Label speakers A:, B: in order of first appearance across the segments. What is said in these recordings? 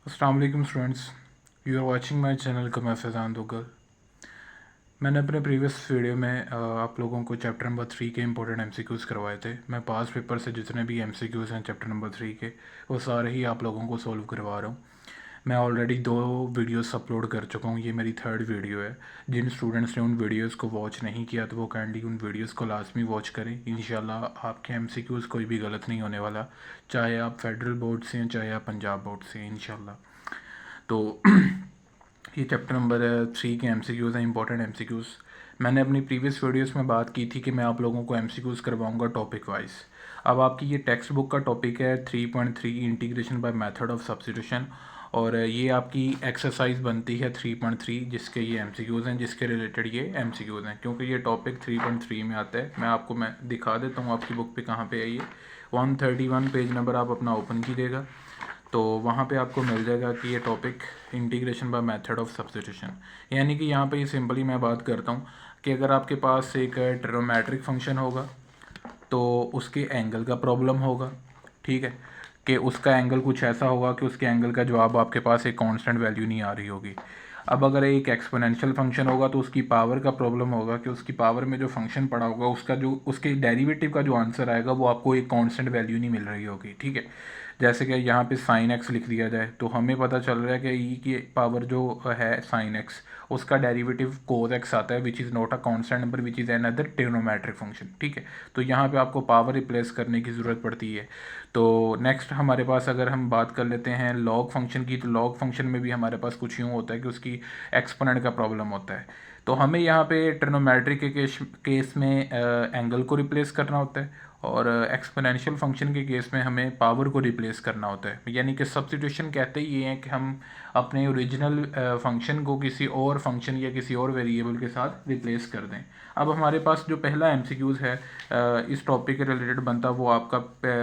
A: अस्सलाम वालेकुम students, you are watching my channel Qamar Faizan Duggal. मैंने अपने प्रीवियस वीडियो में आप लोगों को चैप्टर नंबर 3 के इंपॉर्टेंट एमसीक्यूज़ करवाए थे। मैं पास पेपर से जितने भी एमसीक्यूज़ हैं चैप्टर नंबर 3 के, वो सारे ही आप लोगों को सॉल्व करवा रहा हूँ। मैं ऑलरेडी 2 वीडियोस अपलोड कर चुका हूँ, ये मेरी थर्ड वीडियो है। जिन स्टूडेंट्स ने उन वीडियोस को वॉच नहीं किया तो वो काइंडली उन वीडियोस को लाजमी वॉच करें। इंशाल्लाह आपके एमसीक्यूज़ कोई भी गलत नहीं होने वाला, चाहे आप फेडरल बोर्ड से हैं चाहे आप पंजाब बोर्ड से हैं इंशाल्लाह। तो ये चैप्टर नंबर 3 के एमसीक्यूज़ हैं, इंपॉर्टेंट एमसीक्यूज़। मैंने अपनी प्रीवियस वीडियोस में बात की थी कि मैं आप लोगों को एमसीक्यूज़ करवाऊंगा टॉपिक वाइज। अब आपकी ये टेक्स्ट बुक का टॉपिक है 3.3 integration by method of substitution, और ये आपकी एक्सरसाइज बनती है 3.3 जिसके ये एमसीक्यूज़ हैं, जिसके रिलेटेड ये एमसीक्यूज़ हैं। क्योंकि ये टॉपिक 3.3 में आता है, मैं दिखा देता हूँ आपकी बुक पे कहाँ पे है ये। 131 पेज नंबर आप अपना ओपन कीजिएगा, तो वहाँ पे आपको मिल जाएगा कि ये topic integration by method of substitution. यानी कि यहाँ पे ये सिंपली मैं बात करता हूँ कि अगर आपके पास एक ट्रिग्नोमेट्रिक फंक्शन होगा तो उसके एंगल का प्रॉब्लम होगा, ठीक है, कि उसका एंगल कुछ ऐसा होगा कि उसके एंगल का जवाब आपके पास एक कांस्टेंट वैल्यू नहीं आ रही होगी। अब अगर एक एक्सपोनेंशियल फंक्शन होगा तो उसकी पावर का प्रॉब्लम होगा कि उसकी पावर में जो फंक्शन पड़ा होगा उसका जो उसके डेरिवेटिव का जो आंसर आएगा वो आपको एक कांस्टेंट वैल्यू नहीं मिल रही होगी, ठीक है। जैसे कि यहाँ पे साइन एक्स लिख दिया जाए तो हमें पता चल रहा है कि ई की पावर जो है साइन एक्स, उसका डेरिवेटिव कोस एक्स आता है, विच is not a constant number, which is another trigonometric function, ठीक है। तो यहाँ पे आपको पावर रिप्लेस करने की ज़रूरत पड़ती है। तो नेक्स्ट हमारे पास अगर हम बात कर लेते हैं लॉग फंक्शन की, तो लॉग फंक्शन में भी हमारे पास कुछ यूँ होता है कि उसकी एक्सपोनेंट का प्रॉब्लम होता है। तो हमें यहाँ पे ट्रिग्नोमेट्रिक के केस में एंगल को रिप्लेस करना होता है, और एक्सपोनेंशियल फंक्शन के केस में हमें पावर को रिप्लेस करना होता है। यानी कि सब्स्टिट्यूशन कहते ही ये हैं कि हम अपने ओरिजिनल फंक्शन को किसी और फंक्शन या किसी और वेरिएबल के साथ रिप्लेस कर दें। अब हमारे पास जो पहला एमसीक्यूज़ है इस टॉपिक के रिलेटेड बनता, वो आपका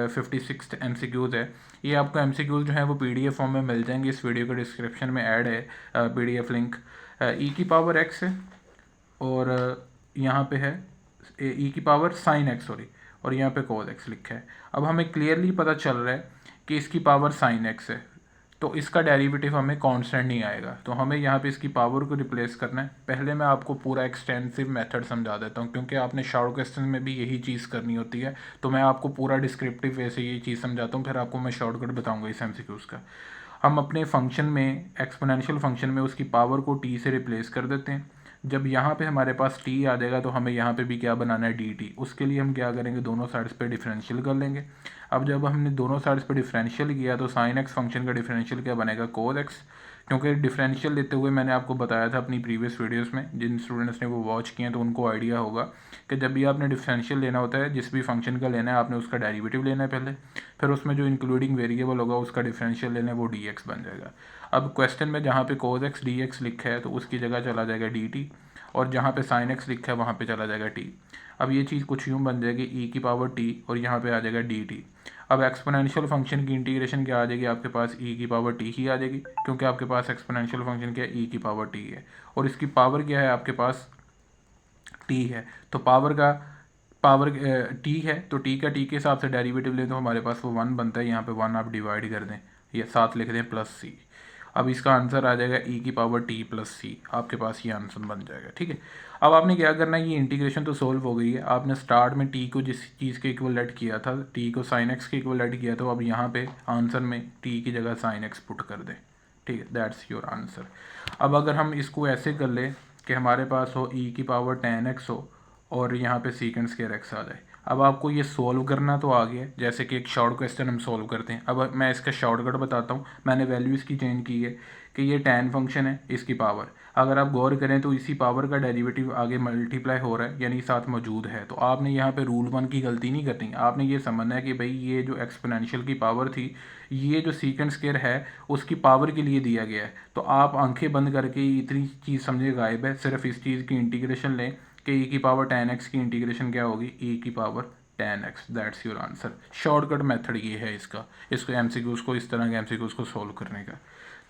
A: 56 एमसीक्यूज़ है। ये आपको एमसीक्यूज़ जो है वो पीडीएफ फॉर्म में मिल जाएंगे, इस वीडियो के डिस्क्रिप्शन में ऐड है पीडीएफ लिंक। ई की पावर एक्स है, और यहाँ पे है ई की पावर साइन एक्स, सॉरी, और यहाँ पे कोस एक्स लिखा है। अब हमें क्लियरली पता चल रहा है कि इसकी पावर साइन एक्स है, तो इसका डेरिवेटिव हमें कांस्टेंट नहीं आएगा, तो हमें यहाँ पे इसकी पावर को रिप्लेस करना है। पहले मैं आपको पूरा एक्सटेंसिव मेथड समझा देता हूँ, क्योंकि आपने शॉर्ट क्वेश्चन में भी यही चीज़ करनी होती है। तो मैं आपको पूरा डिस्क्रिप्टिव वे से ये चीज़ समझाता हूँ, फिर आपको मैं शॉर्टकट बताऊँगा इस एमसीक्यूज़ का। हम अपने फंक्शन में, एक्सपोनेंशियल फंक्शन में, उसकी पावर को टी से रिप्लेस कर देते हैं। जब यहाँ पे हमारे पास टी आ जाएगा तो हमें यहाँ पे भी क्या बनाना है, डी टी। उसके लिए हम क्या करेंगे, दोनों साइड्स पे डिफरेंशियल कर लेंगे। अब जब हमने दोनों साइड्स पे डिफरेंशियल किया तो साइन एक्स फंक्शन का डिफरेंशियल क्या बनेगा, कोस एक्स। क्योंकि डिफरेंशियल लेते हुए मैंने आपको बताया था अपनी प्रीवियस वीडियोस में, जिन स्टूडेंट्स ने वो वॉच किए हैं तो उनको आइडिया होगा कि जब भी आपने डिफरेंशियल लेना होता है, जिस भी फंक्शन का लेना है, आपने उसका डेरिवेटिव लेना है पहले, फिर उसमें जो इंक्लूडिंग वेरिएबल होगा उसका डिफरेंशियल लेना है, वो डी एक्स बन जाएगा। अब क्वेश्चन में जहाँ पे कोस एक्स डी एक्स लिखा है तो उसकी जगह चला जाएगा डी टी, और जहाँ पे साइन एक्स लिखा है वहाँ पे चला जाएगा टी। अब ये चीज़ कुछ यूँ बन जाएगी ई की पावर टी, और यहाँ पे आ जाएगा डी टी। अब एक्सपोनेंशियल फंक्शन की इंटीग्रेशन क्या आ जाएगी, आपके पास ई की पावर टी ही आ जाएगी, क्योंकि आपके पास एक्सपोनेंशियल फंक्शन क्या है, ई की पावर टी है, और इसकी पावर क्या है, आपके पास टी है। तो पावर टी है, तो टी का टी के हिसाब से डेरिवेटिव लें तो हमारे पास वो 1 बनता है। यहाँ पे 1 आप डिवाइड कर दें, ये साथ लिख दें प्लस सी। अब इसका आंसर आ जाएगा ई की पावर टी प्लस सी, आपके पास ये आंसर बन जाएगा, ठीक है। अब आपने क्या करना है, ये इंटीग्रेशन तो सोल्व हो गई है। आपने स्टार्ट में टी को जिस चीज़ के इक्वल लेट किया था, टी को साइन एक्स के इक्वल लेट किया था, अब यहाँ पे आंसर में टी की जगह साइन एक्स पुट कर दें, ठीक है, दैट्स योर आंसर। अब अगर हम इसको ऐसे कर ले कि हमारे पास हो ई की पावर 10x हो और यहाँ पे सीकेंड स्क्वायर एक्स आ जाए। अब आपको ये सोल्व करना तो आ गया, जैसे कि एक शॉर्ट क्वेश्चन हम सोल्व करते हैं। अब मैं इसका शॉर्टकट बताता हूँ। मैंने वैल्यू इसकी चेंज की है कि ये tan फंक्शन है, इसकी पावर अगर आप गौर करें तो इसी पावर का डेरिवेटिव आगे मल्टीप्लाई हो रहा है, यानी साथ मौजूद है। तो आपने यहाँ पे रूल 1 की गलती नहीं करनी, आपने ये समझना है कि भाई ये जो एक्सपोनेंशियल की पावर थी, ये जो सीकेंड स्क्वायर है उसकी पावर के लिए दिया गया है। तो आप आंखें बंद करके इतनी चीज़ समझे गायब है, सिर्फ इस चीज़ की इंटीग्रेशन लें कि ई की पावर 10x की इंटीग्रेशन क्या होगी, ई की power 10x, that's your answer. Shortcut method ये है इसका, इसको एमसीक्यूज़ को, इस तरह के एमसीक्यूज़ को सॉल्व करने का।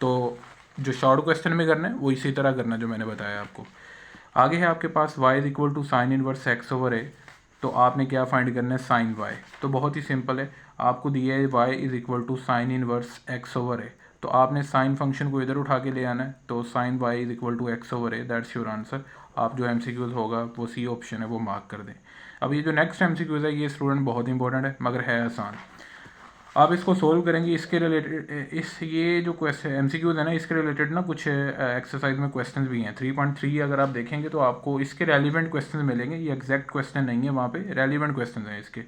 A: तो जो शॉर्ट क्वेश्चन में करना है वो इसी तरह करना जो मैंने बताया आपको। आगे है आपके पास y is equal to sine inverse x over a, तो आपने क्या फाइंड करना है, साइन y। तो बहुत ही सिंपल है, आपको दिया है y is equal to sine inverse x over a, तो आपने साइन फंक्शन को इधर उठा के ले आना है, तो sine y is equal to x over a, that's your answer. आप जो MCQs होगा वो सी ऑप्शन है वो मार्क कर दें। अब ये जो नेक्स्ट MCQs है ये स्टूडेंट बहुत इंपॉर्टेंट है मगर है आसान। आप इसको सोल्व करेंगे, इसके रिलेटेड ये जो क्वेश्चन MCQs है ना इसके रिलेटेड ना कुछ एक्सरसाइज में क्वेश्चंस भी हैं। 3.3 अगर आप देखेंगे तो आपको इसके रेलिवेंट क्वेश्चंस मिलेंगे, ये एग्जैक्ट क्वेश्चन नहीं है, वहाँ पे रेलिवेंट क्वेश्चंस हैं इसके।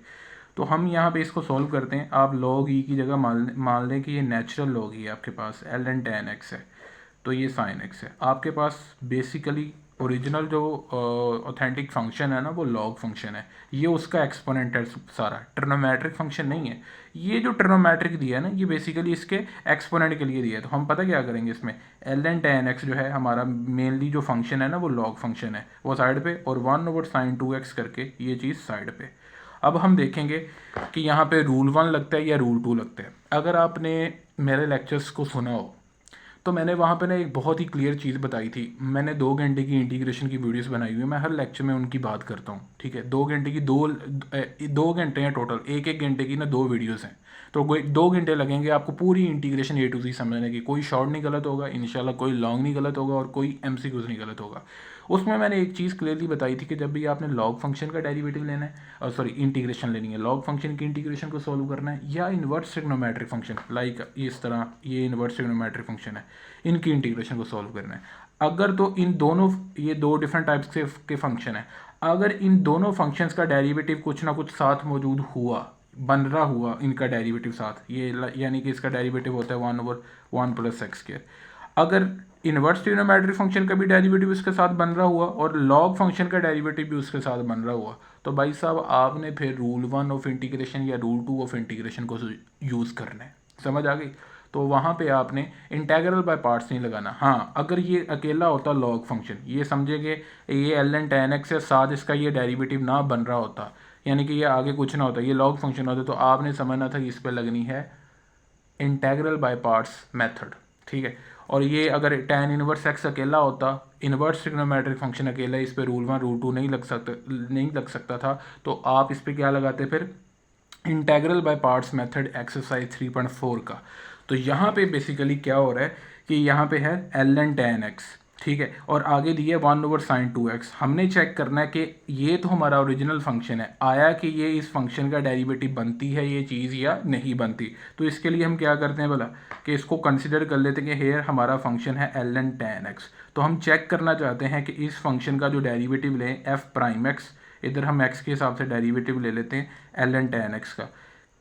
A: तो हम यहाँ पे इसको सॉल्व करते हैं। आप log e की जगह मान लें कि ये नेचुरल log e है आपके पास, ln tan x है, तो ये sin x है। आपके पास बेसिकली ओरिजिनल जो ऑथेंटिक फंक्शन है ना वो log फंक्शन है, ये उसका एक्सपोनेंट है सारा, ट्रिग्नोमेट्रिक फंक्शन नहीं है। ये जो ट्रिग्नोमेट्रिक दिया है ना ये बेसिकली इसके एक्सपोनेंट के लिए दिया है। तो हम पता क्या करेंगे इसमें, ln tan x जो है हमारा मेनली जो फंक्शन है ना वो log फंक्शन है, वो साइड पे, और 1/sin 2x करके ये चीज़ साइड पे। अब हम देखेंगे कि यहाँ पे रूल 1 लगता है या रूल 2 लगता है। अगर आपने मेरे लेक्चर्स को सुना हो तो मैंने वहाँ पे ना एक बहुत ही क्लियर चीज़ बताई थी। मैंने 2 घंटे की इंटीग्रेशन की वीडियोस बनाई हुई है, मैं हर लेक्चर में उनकी बात करता हूँ, ठीक है। 2 घंटे की 2 घंटे हैं टोटल, एक घंटे की ना 2 वीडियोस हैं, तो कोई 2 घंटे लगेंगे आपको पूरी इंटीग्रेशन A to Z समझने की। कोई शॉर्ट नहीं गलत होगा इंशाल्लाह, कोई लॉन्ग नहीं गलत होगा और कोई MCQs नहीं गलत होगा। उसमें मैंने एक चीज़ क्लियरली बताई थी कि जब भी आपने लॉग फंक्शन का डेरिवेटिव लेना है, और सॉरी इंटीग्रेशन लेनी है, लॉग फंक्शन की इंटीग्रेशन को सॉल्व करना है, या इन्वर्स ट्रिग्नोमेट्रिक फंक्शन लाइक इस तरह ये इन्वर्स ट्रिग्नोमेट्रिक फंक्शन है, इनकी इंटीग्रेशन को सॉल्व करना है। अगर तो इन दोनों, ये 2 डिफरेंट टाइप्स के फंक्शन है, अगर इन दोनों फंक्शंस का डेरिवेटिव कुछ ना कुछ साथ मौजूद हुआ, बन रहा हुआ इनका डेरिवेटिव साथ, ये यानी कि इसका डेरिवेटिव होता है 1/1 + x²। अगर इन्वर्स ट्रिग्नोमेट्रिक फंक्शन का भी डेरिवेटिव इसके साथ बन रहा हुआ और लॉग फंक्शन का डेरिवेटिव भी उसके साथ बन रहा हुआ, तो भाई साहब आपने फिर रूल 1 ऑफ इंटीग्रेशन या रूल 2 ऑफ इंटीग्रेशन को यूज़ करना है। समझ आ गई? तो वहाँ पे आपने इंटेग्रल बाय पार्ट्स नहीं लगाना। हाँ, अगर ये अकेला होता लॉग फंक्शन, ये समझेंगे ये ln tan x है, साथ इसका ये डेरिवेटिव ना बन रहा होता, यानी कि ये आगे कुछ ना होता, ये लॉग फंक्शन होता, तो आपने समझना था कि इस पर लगनी है इंटेग्रल बाय पार्ट्स मेथड, ठीक है। और ये अगर tan इनवर्स x अकेला होता, इनवर्स ट्रिग्नोमेट्रिक फंक्शन अकेला, इस पर रूल 1 रूल 2 नहीं लग सकता था, तो आप इस पर क्या लगाते फिर, integral by parts method exercise 3.4 का। तो यहाँ पे बेसिकली क्या हो रहा है कि यहाँ पे है ln tan x, ठीक है, और आगे दिए 1/sin 2x। हमने चेक करना है कि ये तो हमारा ओरिजिनल फंक्शन है, आया कि ये इस फंक्शन का डेरिवेटिव बनती है ये चीज़ या नहीं बनती। तो इसके लिए हम क्या करते हैं भला, कि इसको कंसिडर कर लेते हैं कि हेयर हमारा फंक्शन है ln tan x। तो हम चेक करना चाहते हैं कि इस फंक्शन का जो डेरिवेटिव लें f'(x), इधर हम x के हिसाब से डेरिवेटिव ले लेते हैं ln tan x का।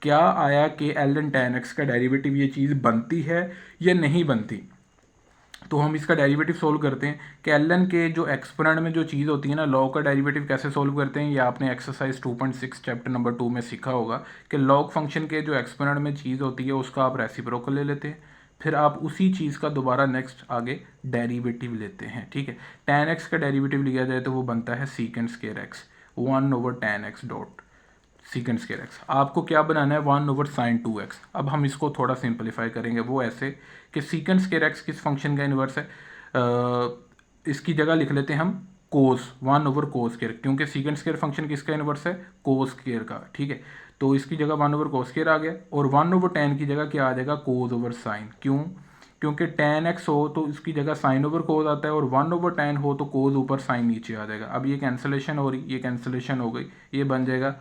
A: क्या आया कि ln tan x का डेरिवेटिव ये चीज़ बनती है या नहीं बनती। तो हम इसका डेरिवेटिव सोल्व करते हैं कि ln के जो एक्सपोनेंट में जो चीज़ होती है ना, लॉग का डेरिवेटिव कैसे सोल्व करते हैं, ये आपने एक्सरसाइज 2.6 चैप्टर नंबर 2 में सीखा होगा कि लॉग फंक्शन के जो एक्सपोनेंट में चीज़ होती है उसका आप रेसिप्रोकल ले लेते हैं, फिर आप उसी चीज़ का दोबारा नेक्स्ट आगे डेरिवेटिव लेते हैं, ठीक है। tan x का डेरिवेटिव लिया जाए तो वो बनता है sec² x 1/tan x dot sec² x। आपको क्या बनाना है, 1/sin 2x। अब हम इसको थोड़ा सिंपलीफाई करेंगे, वो ऐसे कि sec² x किस फंक्शन का इन्वर्स है, इसकी जगह लिख लेते हैं हम cos 1/cos², क्योंकि sec² फंक्शन किसका इन्वर्स है, cos² का, ठीक है। तो इसकी जगह 1/cos² आ गया, और 1/tan की जगह क्या आ जाएगा, cos/sin। क्यों? क्योंकि tan x हो तो इसकी जगह sin/cos आता है, और 1/tan हो तो cos ऊपर sin नीचे आ जाएगा। अब ये कैंसिलेशन हो रही, ये कैंसिलेशन हो गई, ये बन जाएगा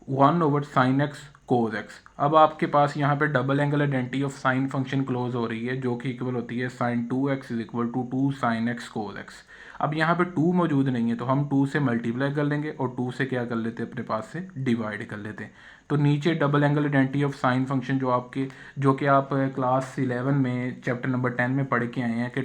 A: 1/sin x cos x। अब आपके पास यहाँ पे double angle identity of sine function close हो रही है, जो कि इक्वल होती है sin 2x is equal to 2sin x cos x। अब यहाँ पे 2 मौजूद नहीं है, तो हम 2 से मल्टीप्लाई कर लेंगे और 2 से क्या कर लेते हैं, अपने पास से डिवाइड कर लेते हैं। तो नीचे double angle identity of sine function जो कि आप क्लास 11 में चैप्टर नंबर 10 में पढ़ के आए हैं कि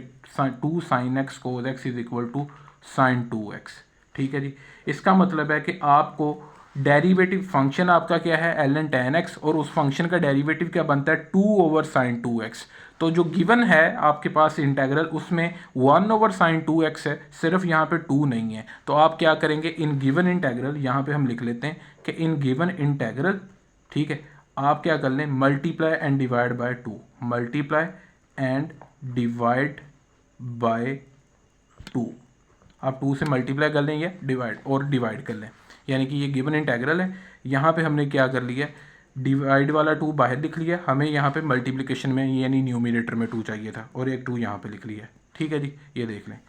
A: 2sin x cos x is equal to sin 2x, ठीक है जी। इसका मतलब है कि आपको डेरिवेटिव फंक्शन आपका क्या है, ln tan x, और उस फंक्शन का डेरिवेटिव क्या बनता है, 2/sin 2x। तो जो गिवन है आपके पास इंटेग्रल, उसमें 1/sin 2x है, सिर्फ यहाँ पे 2 नहीं है। तो आप क्या करेंगे, इन गिवन इंटेग्रल, यहाँ पे हम लिख लेते हैं कि इन गिवन इंटेग्रल, ठीक है, आप क्या कर लें, multiply and divide by 2, multiply and divide by 2। आप 2 से मल्टीप्लाई कर लें या डिवाइड कर लें, यानी कि ये गिवन इंटेग्रल है। यहाँ पे हमने क्या कर लिया, डिवाइड वाला 2 बाहर लिख लिया, हमें यहाँ पे मल्टीप्लिकेशन में यानी न्यूमिनेटर में 2 चाहिए था और एक 2 यहाँ पे लिख लिया। ठीक है जी, ये देख लें।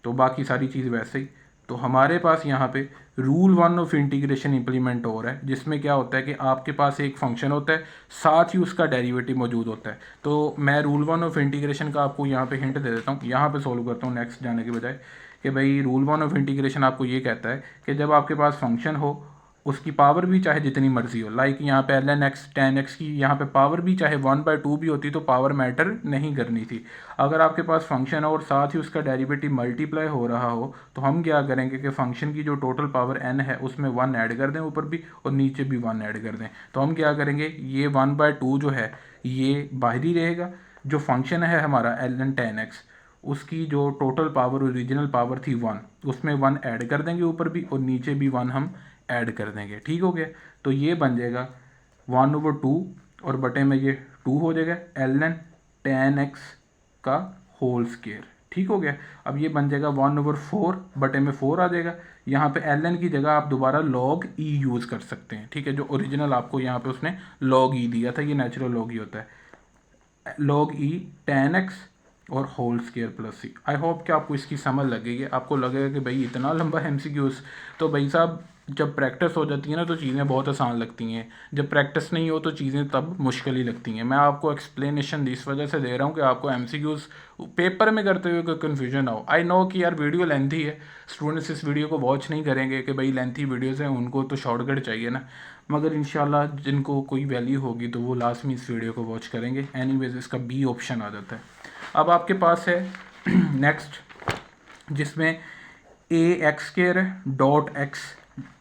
A: तो बाकी सारी चीज़ वैसे ही। तो हमारे पास यहाँ पे रूल 1 ऑफ इंटीग्रेशन इंप्लीमेंट हो रहा है, जिसमें क्या होता है कि आपके पास एक फंक्शन होता है, साथ ही उसका डेरिवेटिव मौजूद होता है। तो मैं रूल 1 ऑफ इंटीग्रेशन का आपको यहाँ पे हिंट दे देता हूँ, यहाँ पे सॉल्व करता हूँ नेक्स्ट जाने के बजाय। कि भाई रूल 1 ऑफ इंटीग्रेशन आपको ये कहता है कि जब आपके पास फंक्शन हो, उसकी पावर भी चाहे जितनी मर्जी हो, लाइक यहाँ पे ln x tan x की यहाँ पे पावर भी चाहे 1/2 भी होती तो पावर मैटर नहीं करनी थी। अगर आपके पास फंक्शन हो और साथ ही उसका डेरिवेटिव मल्टीप्लाई हो रहा हो, तो हम क्या करेंगे कि फंक्शन की जो टोटल पावर n है उसमें 1 ऐड कर दें ऊपर भी और नीचे भी 1 ऐड कर दें। तो हम क्या करेंगे, ये 1/2 जो है ये बाहरी रहेगा, जो फंक्शन है हमारा ln tan x उसकी जो टोटल पावर ओरिजिनल पावर थी 1, उसमें 1 ऐड कर देंगे ऊपर भी और नीचे भी 1 हम ऐड कर देंगे। ठीक हो गया। तो ये बन जाएगा 1/2 और बटे में ये 2 हो जाएगा ln tan x का होल स्क्वायर। ठीक हो गया। अब ये बन जाएगा 1/4 बटे में 4 आ जाएगा। यहाँ पे ln की जगह आप दोबारा log e यूज़ कर सकते हैं। ठीक है, जो ओरिजिनल आपको यहाँ पे उसने log e दिया था, ये नेचुरल log e होता है, log e tan x और whole square plus c. I hope कि आपको इसकी समझ लगेगी। आपको लगेगा कि भाई इतना लंबा एमसीक्यूज, तो भाई साहब जब प्रैक्टिस हो जाती है ना तो चीज़ें बहुत आसान लगती हैं, जब प्रैक्टिस नहीं हो तो चीज़ें तब मुश्किल ही लगती हैं। मैं आपको एक्सप्लेनेशन इस वजह से दे रहा हूँ कि आपको एमसीक्यूज पेपर में करते हुए कोई कन्फ्यूजन ना हो। आई नो कि यार वीडियो लेंथी है, स्टूडेंट्स इस वीडियो को वॉच नहीं करेंगे कि भाई लेंथी वीडियोज़ हैं, उनको तो शॉर्टकट चाहिए ना, मगर इंशाल्लाह जिनको कोई वैल्यू होगी तो वो लाजमी इस वीडियो को वॉच करेंगे। एनीवेज इसका बी ऑप्शन आ जाता है। अब आपके पास है नेक्स्ट, जिसमें ए एक्स स्क्वायर है डॉट एक्स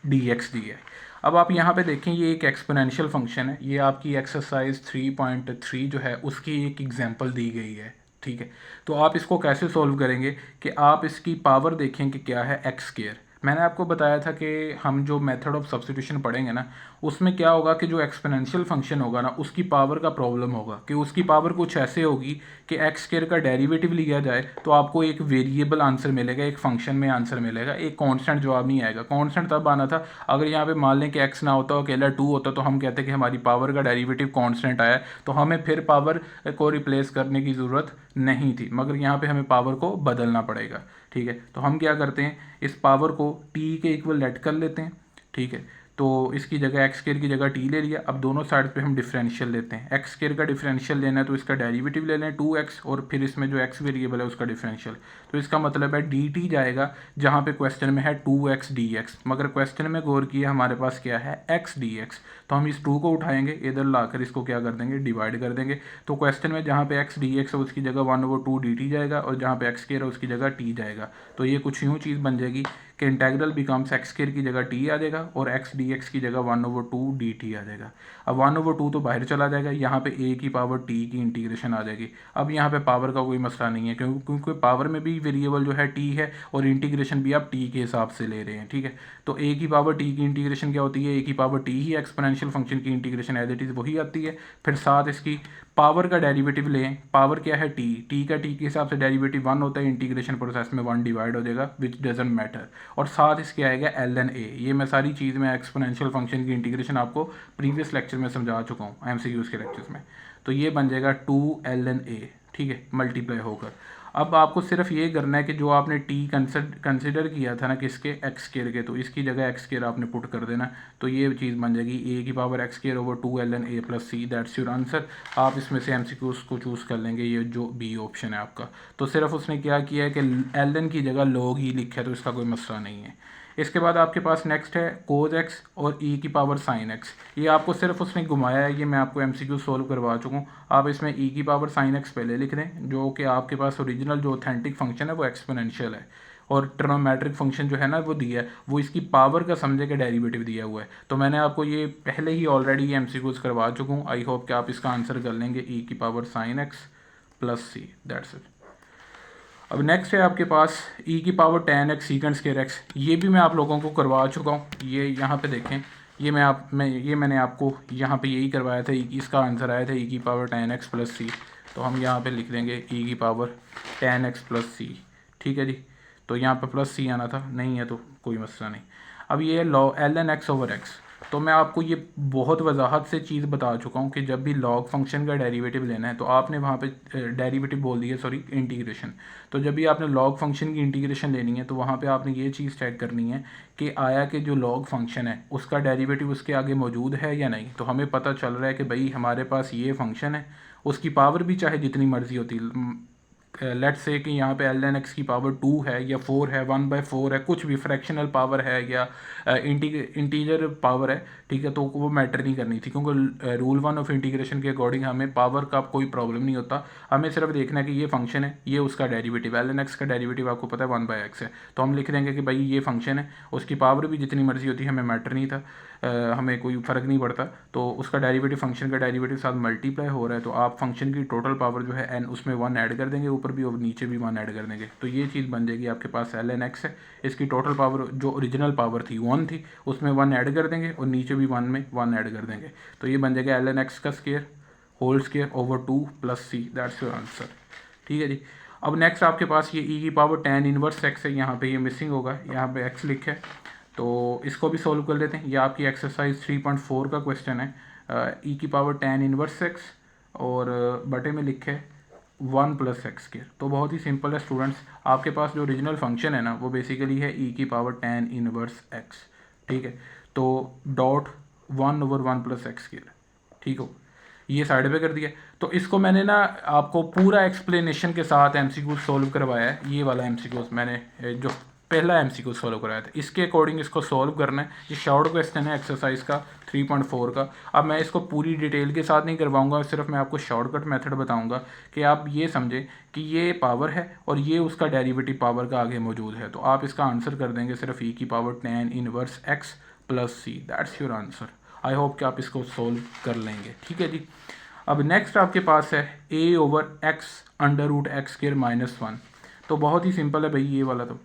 A: डी एक्स दी है। अब आप यहाँ पे देखें, ये एक एक्सपोनेंशियल फंक्शन है, ये आपकी एक्सरसाइज 3.3 जो है उसकी एक एग्जांपल दी गई है। ठीक है, तो आप इसको कैसे सॉल्व करेंगे कि आप इसकी पावर देखें कि क्या है एक्स स्क्वायर। मैंने आपको बताया था कि हम जो मेथड ऑफ सब्स्टिट्यूशन पढ़ेंगे ना, उसमें क्या होगा कि जो एक्सपोनेंशियल फंक्शन होगा ना उसकी पावर का प्रॉब्लम होगा कि उसकी पावर कुछ ऐसे होगी कि एक्स स्क्वायर का डेरिवेटिव लिया जाए तो आपको एक वेरिएबल आंसर मिलेगा, एक फंक्शन में आंसर मिलेगा, एक कांस्टेंट जवाब नहीं आएगा। कांस्टेंट तब आना था अगर यहाँ पे मान लें कि एक्स ना होता, अकेला 2 होता, तो हम कहते कि हमारी पावर का डेरिवेटिव कांस्टेंट आया, तो हमें फिर पावर को रिप्लेस करने की ज़रूरत नहीं थी, मगर यहाँ पे हमें पावर को बदलना पड़ेगा। ठीक है, तो हम क्या करते हैं, इस पावर को टी के इक्वल लेट कर लेते हैं। ठीक है, तो इसकी जगह एक्स स्क्वायर की जगह टी ले लिया। अब दोनों साइड पे हम डिफरेंशियल लेते हैं, एक्स स्क्वायर का डिफरेंशियल लेना है तो इसका डेरिवेटिव ले लें 2x और फिर इसमें जो एक्स वेरिएबल है उसका डिफरेंशियल। तो इसका मतलब है डी टी जाएगा, जहाँ पे क्वेश्चन में है 2x dx, मगर क्वेश्चन में गौर किया हमारे पास क्या है x dx। तो हम इस 2 को उठाएंगे, इधर लाकर इसको क्या कर देंगे, डिवाइड कर देंगे। तो क्वेश्चन में जहाँ पे x dx है उसकी जगह 1/2 dt जाएगा और जहाँ पे एक्स स्क्वायर है उसकी जगह t जाएगा। तो ये कुछ यूँ चीज़ बन जाएगी कि इंटेग्रल बिकम्स एक्स स्क्वायर की जगह टी आ जाएगा और एक्स डी एक्स की जगह 1/2 डी टी आ जाएगा। अब 1/2 तो बाहर चला जाएगा, यहाँ पे ए की पावर टी की इंटीग्रेशन आ जाएगी। अब यहाँ पे पावर का कोई मसला नहीं है क्योंकि पावर में भी वेरिएबल जो है टी है और इंटीग्रेशन भी आप टी के हिसाब से ले रहे हैं। ठीक है, तो ए की पावर टी की इंटीग्रेशन क्या होती है, ए की पावर टी ही एक्सपोनेंशियल फंक्शन की इंटीग्रेशन एज इट इज़ वही आती है। फिर साथ इसकी पावर का डेरिवेटिव लें, पावर क्या है टी, टी का टी के हिसाब से डेरिवेटिव 1 होता है, इंटीग्रेशन प्रोसेस में 1 डिवाइड हो जाएगा विच डजेंट मैटर। और साथ इसके आएगा ln a। ये मैं सारी चीज़ में एक्सपोनेंशियल फंक्शन की इंटीग्रेशन आपको प्रीवियस लेक्चर में समझा चुका हूँ एमसीक्यूज़ के लेक्चर्स में। तो ये बन जाएगा 2 ln a, ठीक है, मल्टीप्लाई होकर। अब आपको सिर्फ ये करना है कि जो आपने टी कंसिडर किया था ना किसके, एक्स स्क्वायर के, तो इसकी जगह एक्स स्क्वायर आपने पुट कर देना। तो ये चीज़ बन जाएगी ए की power x square over 2 ln a plus c, that's your answer. आप इसमें से एमसीक्यूज़ को चूज़ कर लेंगे, ये जो बी ऑप्शन है आपका। तो सिर्फ उसने क्या किया है कि ln की जगह log ही लिखा है, तो इसका कोई मसला नहीं है। इसके बाद आपके पास नेक्स्ट है कोज एक्स और ई की पावर साइन एक्स। ये आपको सिर्फ उसने घुमाया है, ये मैं आपको एमसीक्यू सोल्व करवा चुका हूँ। आप इसमें ई की पावर साइन एक्स पहले लिख दें, जो कि आपके पास ओरिजिनल जो ऑथेंटिक फंक्शन है वो एक्सपोनेंशियल है और ट्रिग्नोमेट्रिक फंक्शन जो है ना वो दिया है, वो इसकी पावर का समझे का डेरिवेटिव दिया हुआ है। तो मैंने आपको ये पहले ही ऑलरेडी एमसीक्यूज़ करवा चुका हूँ। आई होप कि आप इसका आंसर कर लेंगे, ई की power sine x plus c, that's it. अब नेक्स्ट है आपके पास ई की power tan x secant square x. ये भी मैं आप लोगों को करवा चुका हूँ। ये यहाँ पे देखें, ये मैंने आपको यहाँ पे यही करवाया था। इसका आंसर आया था ई की पावर tan x प्लस सी। तो हम यहाँ पे लिख देंगे ई की power tan x plus c, ठीक है जी। तो यहाँ पे प्लस सी आना था, नहीं है तो कोई मसला नहीं। अब ये ln x ओवर x, तो मैं आपको ये बहुत वजाहत से चीज़ बता चुका हूँ कि जब भी लॉग फंक्शन का डेरिवेटिव लेना है तो आपने वहाँ पे डेरिवेटिव बोल दिया, सॉरी इंटीग्रेशन। तो जब भी आपने लॉग फंक्शन की इंटीग्रेशन लेनी है तो वहाँ पे आपने ये चीज़ चेक करनी है कि आया कि जो लॉग फंक्शन है उसका डेरिवेटिव उसके आगे मौजूद है या नहीं। तो हमें पता चल रहा है कि भाई हमारे पास ये फंक्शन है, उसकी पावर भी चाहे जितनी मर्जी होती, लेट्स से कि यहाँ पे एल एन एक्स की पावर 2 है या 4 है, 1/4 है, कुछ भी फ्रैक्शनल पावर है या इंटीजर पावर है, ठीक है, तो वो मैटर नहीं करनी थी क्योंकि रूल 1 ऑफ इंटीग्रेशन के अकॉर्डिंग हमें पावर का कोई प्रॉब्लम नहीं होता। हमें सिर्फ देखना है कि ये फंक्शन है, ये उसका डेरिवेटिव, एल एन एक्स का डेरिवेटिव आपको पता है 1/x है, तो हम लिख देंगे कि भाई ये फंक्शन है, उसकी पावर भी जितनी मर्जी होती है, हमें मैटर नहीं था, हमें कोई फ़र्क नहीं पड़ता। तो उसका डेरिवेटिव फंक्शन का डेरिवेटिव साथ मल्टीप्लाई हो रहा है, तो आप फंक्शन की टोटल पावर जो है एन उसमें 1 ऐड कर देंगे, ऊपर भी और नीचे भी 1 ऐड कर देंगे, तो ये चीज़ बन जाएगी आपके पास एल एन एक्स है। इसकी टोटल पावर जो ओरिजिनल पावर थी 1 थी, उसमें 1 ऐड कर देंगे और नीचे भी 1 में 1 ऐड कर देंगे, तो ये बन जाएगा एल एन एक्स का square whole square over 2 + c, that's your answer. ठीक है जी। अब नेक्स्ट आपके पास ये e की पावर tan इनवर्स x है, यहाँ पे ये मिसिंग होगा, यहाँ पे x लिखा है, तो इसको भी सॉल्व कर लेते हैं। ये आपकी एक्सरसाइज 3.4 का क्वेश्चन है, e की पावर tan इनवर्स x और बटे में लिखे 1 + x²। तो बहुत ही सिंपल है स्टूडेंट्स, आपके पास जो ओरिजिनल फंक्शन है ना वो बेसिकली है e की पावर tan इनवर्स x, ठीक है, तो डॉट 1/1 + x², ठीक हो, ये साइड पे कर दिया। तो इसको मैंने ना आपको पूरा एक्सप्लेनेशन के साथ एमसीक्यू सॉल्व करवाया है, ये वाला एमसीक्यू मैंने जो पहला एमसीक्यू सॉल्व कराया था, इसके अकॉर्डिंग इसको सॉल्व करना है। ये शॉर्ट क्वेश्चन है एक्सरसाइज का 3.4 का। अब मैं इसको पूरी डिटेल के साथ नहीं करवाऊंगा, सिर्फ मैं आपको शॉर्टकट मेथड बताऊंगा कि आप ये समझें कि ये पावर है और ये उसका डेरिवेटिव पावर का आगे मौजूद है, तो आप इसका आंसर कर देंगे सिर्फ e की power tan inverse x + c, that's your answer. I hope कि आप इसको सोल्व कर लेंगे, ठीक है जी। अब नेक्स्ट आपके पास है a/x√x²-1, तो बहुत ही सिंपल है भाई ये वाला, तो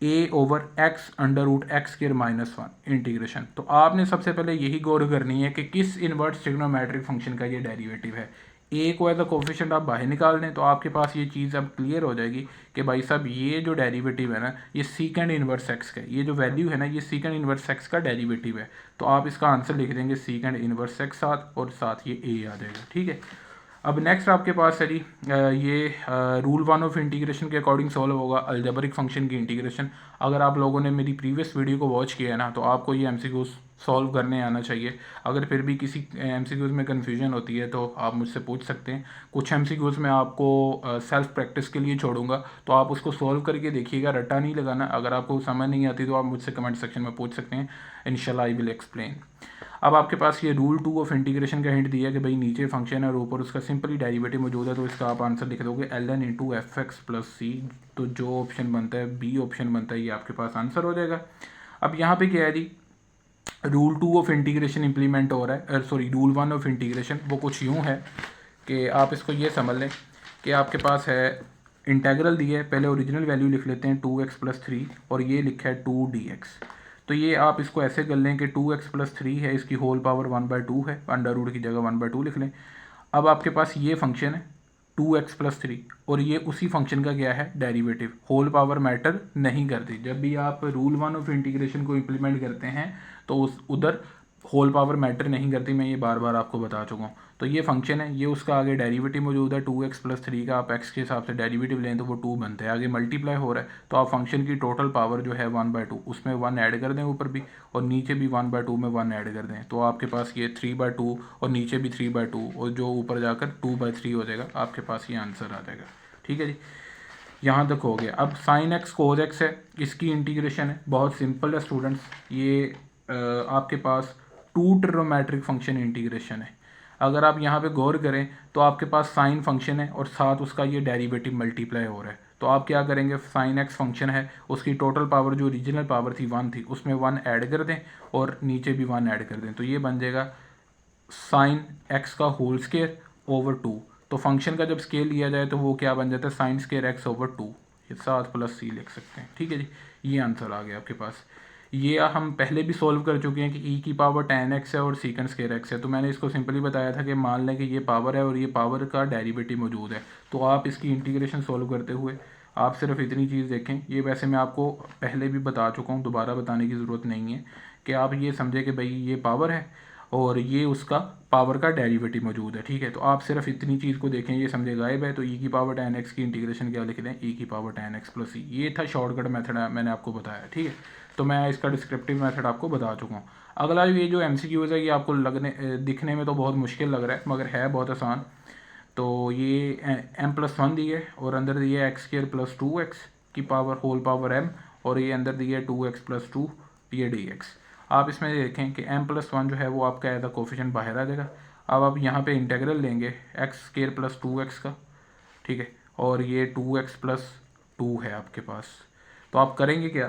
A: a/x√x²-1 इंटीग्रेशन। तो आपने सबसे पहले यही गौर करनी है कि किस इनवर्स ट्रिग्नोमेट्रिक फंक्शन का ये डेरिवेटिव है। ए को एज अ कोफिशिएंट आप बाहर निकाल दें तो आपके पास ये चीज़ अब क्लियर हो जाएगी कि भाई साहब ये जो डेरिवेटिव है ना ये सीकेंड इनवर्स एक्स का, ये जो वैल्यू है ना ये सीकेंड इनवर्स एक्स का डेरिवेटिव है, तो आप इसका आंसर लिख देंगे सीकेंड इनवर्स एक्स साथ और साथ ये ए आ जाएगा, ठीक है। अब नेक्स्ट आपके पास है जी ये रूल 1 ऑफ इंटीग्रेशन के अकॉर्डिंग सॉल्व होगा अलजेब्रिक फंक्शन की इंटीग्रेशन। अगर आप लोगों ने मेरी प्रीवियस वीडियो को वॉच किया है ना तो आपको ये एमसीक्यूज सॉल्व करने आना चाहिए। अगर फिर भी किसी एमसीक्यूज में कन्फ्यूजन होती है तो आप मुझसे पूछ सकते हैं। कुछ एमसीक्यूज मैं आपको सेल्फ प्रैक्टिस के लिए छोड़ूंगा, तो आप उसको सॉल्व करके देखिएगा, रट्टा नहीं लगाना। अगर आपको समझ नहीं आती तो आप मुझसे कमेंट सेक्शन में पूछ सकते हैं, इंशाल्लाह आई विल एक्सप्लेन। अब आपके पास ये रूल 2 ऑफ इंटीग्रेशन का हिंट दिया है कि भाई नीचे फंक्शन है और ऊपर उसका सिंपली डेरिवेटिव मौजूद है, तो इसका आप आंसर लिख दोगे ln(f(x + c), तो जो ऑप्शन बनता है बी ऑप्शन बनता है, ये आपके पास आंसर हो जाएगा। अब यहाँ पे क्या है जी, रूल 2 ऑफ इंटीग्रेशन इंप्लीमेंट हो रहा है, सॉरी रूल 1 ऑफ इंटीग्रेशन, वो कुछ यूँ है कि आप इसको ये समझ लें कि आपके पास है इंटेग्रल दिया है, पहले ओरिजिनल वैल्यू लिख लेते हैं 2x + 3 और ये लिखा है 2dx। तो ये आप इसको ऐसे कर लें कि 2x + 3 है, इसकी होल पावर 1/2 है, अंडर रूट की जगह 1/2 लिख लें। अब आपके पास ये फंक्शन है 2x + 3 और ये उसी फंक्शन का क्या है डेरिवेटिव, होल पावर मैटर नहीं करती। जब भी आप रूल 1 ऑफ इंटीग्रेशन को इम्प्लीमेंट करते हैं तो उस उधर होल पावर मैटर नहीं करती, मैं ये बार बार आपको बता चुका हूँ। तो ये फंक्शन है, ये उसका आगे डेरिवेटिव मौजूद है 2x + 3 का, आप x के हिसाब से डेरिवेटिव लें तो वो 2 बनता है, आगे मल्टीप्लाई हो रहा है, तो आप फंक्शन की टोटल पावर जो है 1/2 उसमें 1 ऐड कर दें ऊपर भी और नीचे भी 1/2 में 1 ऐड कर दें, तो आपके पास ये 3/2 और नीचे भी 3/2 और जो ऊपर जाकर 2/3 हो जाएगा, आपके पास ये आंसर आ जाएगा, ठीक है जी। यहाँ तक हो गया। अब sin x cos x है, इसकी इंटीग्रेशन है, बहुत सिंपल है स्टूडेंट्स। ये आपके पास 2 ट्रिग्नोमेट्रिक फंक्शन इंटीग्रेशन है। अगर आप यहाँ पे गौर करें तो आपके पास साइन फंक्शन है और साथ उसका ये डेरिवेटिव मल्टीप्लाई हो रहा है, तो आप क्या करेंगे, sin x फंक्शन है उसकी टोटल पावर जो ओरिजिनल पावर थी 1 थी उसमें 1 ऐड कर दें और नीचे भी 1 ऐड कर दें, तो ये बन जाएगा sin x का होल स्क्वायर ओवर 2। तो फंक्शन का जब स्केल लिया जाए तो वो क्या बन जाता है sin² x ओवर 2, ये साथ प्लस c लिख सकते हैं, ठीक है जी। ये आंसर आ गया आपके पास। ये हम पहले भी सॉल्व कर चुके हैं कि e की पावर tan x है और secant² x है, तो मैंने इसको सिंपली बताया था कि मान लें कि ये पावर है और ये पावर का डेरिवेटिव मौजूद है, तो आप इसकी इंटीग्रेशन सॉल्व करते हुए आप सिर्फ इतनी चीज़ देखें। ये वैसे मैं आपको पहले भी बता चुका हूँ, दोबारा बताने की ज़रूरत नहीं है कि आप ये समझे कि भाई ये पावर है और ये उसका पावर का डेरिवेटिव मौजूद है, ठीक है। तो आप सिर्फ इतनी चीज़ को देखें, ये समझे गायब है, तो ई की पावर tan x की इंटीग्रेशन क्या लिख दें, ई की पावर tan x प्लस ई। ये था शॉर्टकट मेथड, मैंने आपको बताया, ठीक है। तो मैं इसका डिस्क्रिप्टिव मेथड आपको बता चुका हूँ। अगला ये जो MCQs है, ये आपको दिखने में तो बहुत मुश्किल लग रहा है, मगर है बहुत आसान। तो ये m+1 दी है और अंदर दी है x² + 2x की पावर होल पावर m, और ये अंदर दी है 2x + 2 ये dx। आप इसमें देखें कि m+1 जो है वो आपका एज अ कोफिशिएंट बाहर आ जाएगा। अब आप यहाँ पे इंटीग्रल लेंगे x² + 2x का, ठीक है, और ये 2x + 2 है आपके पास। तो आप करेंगे क्या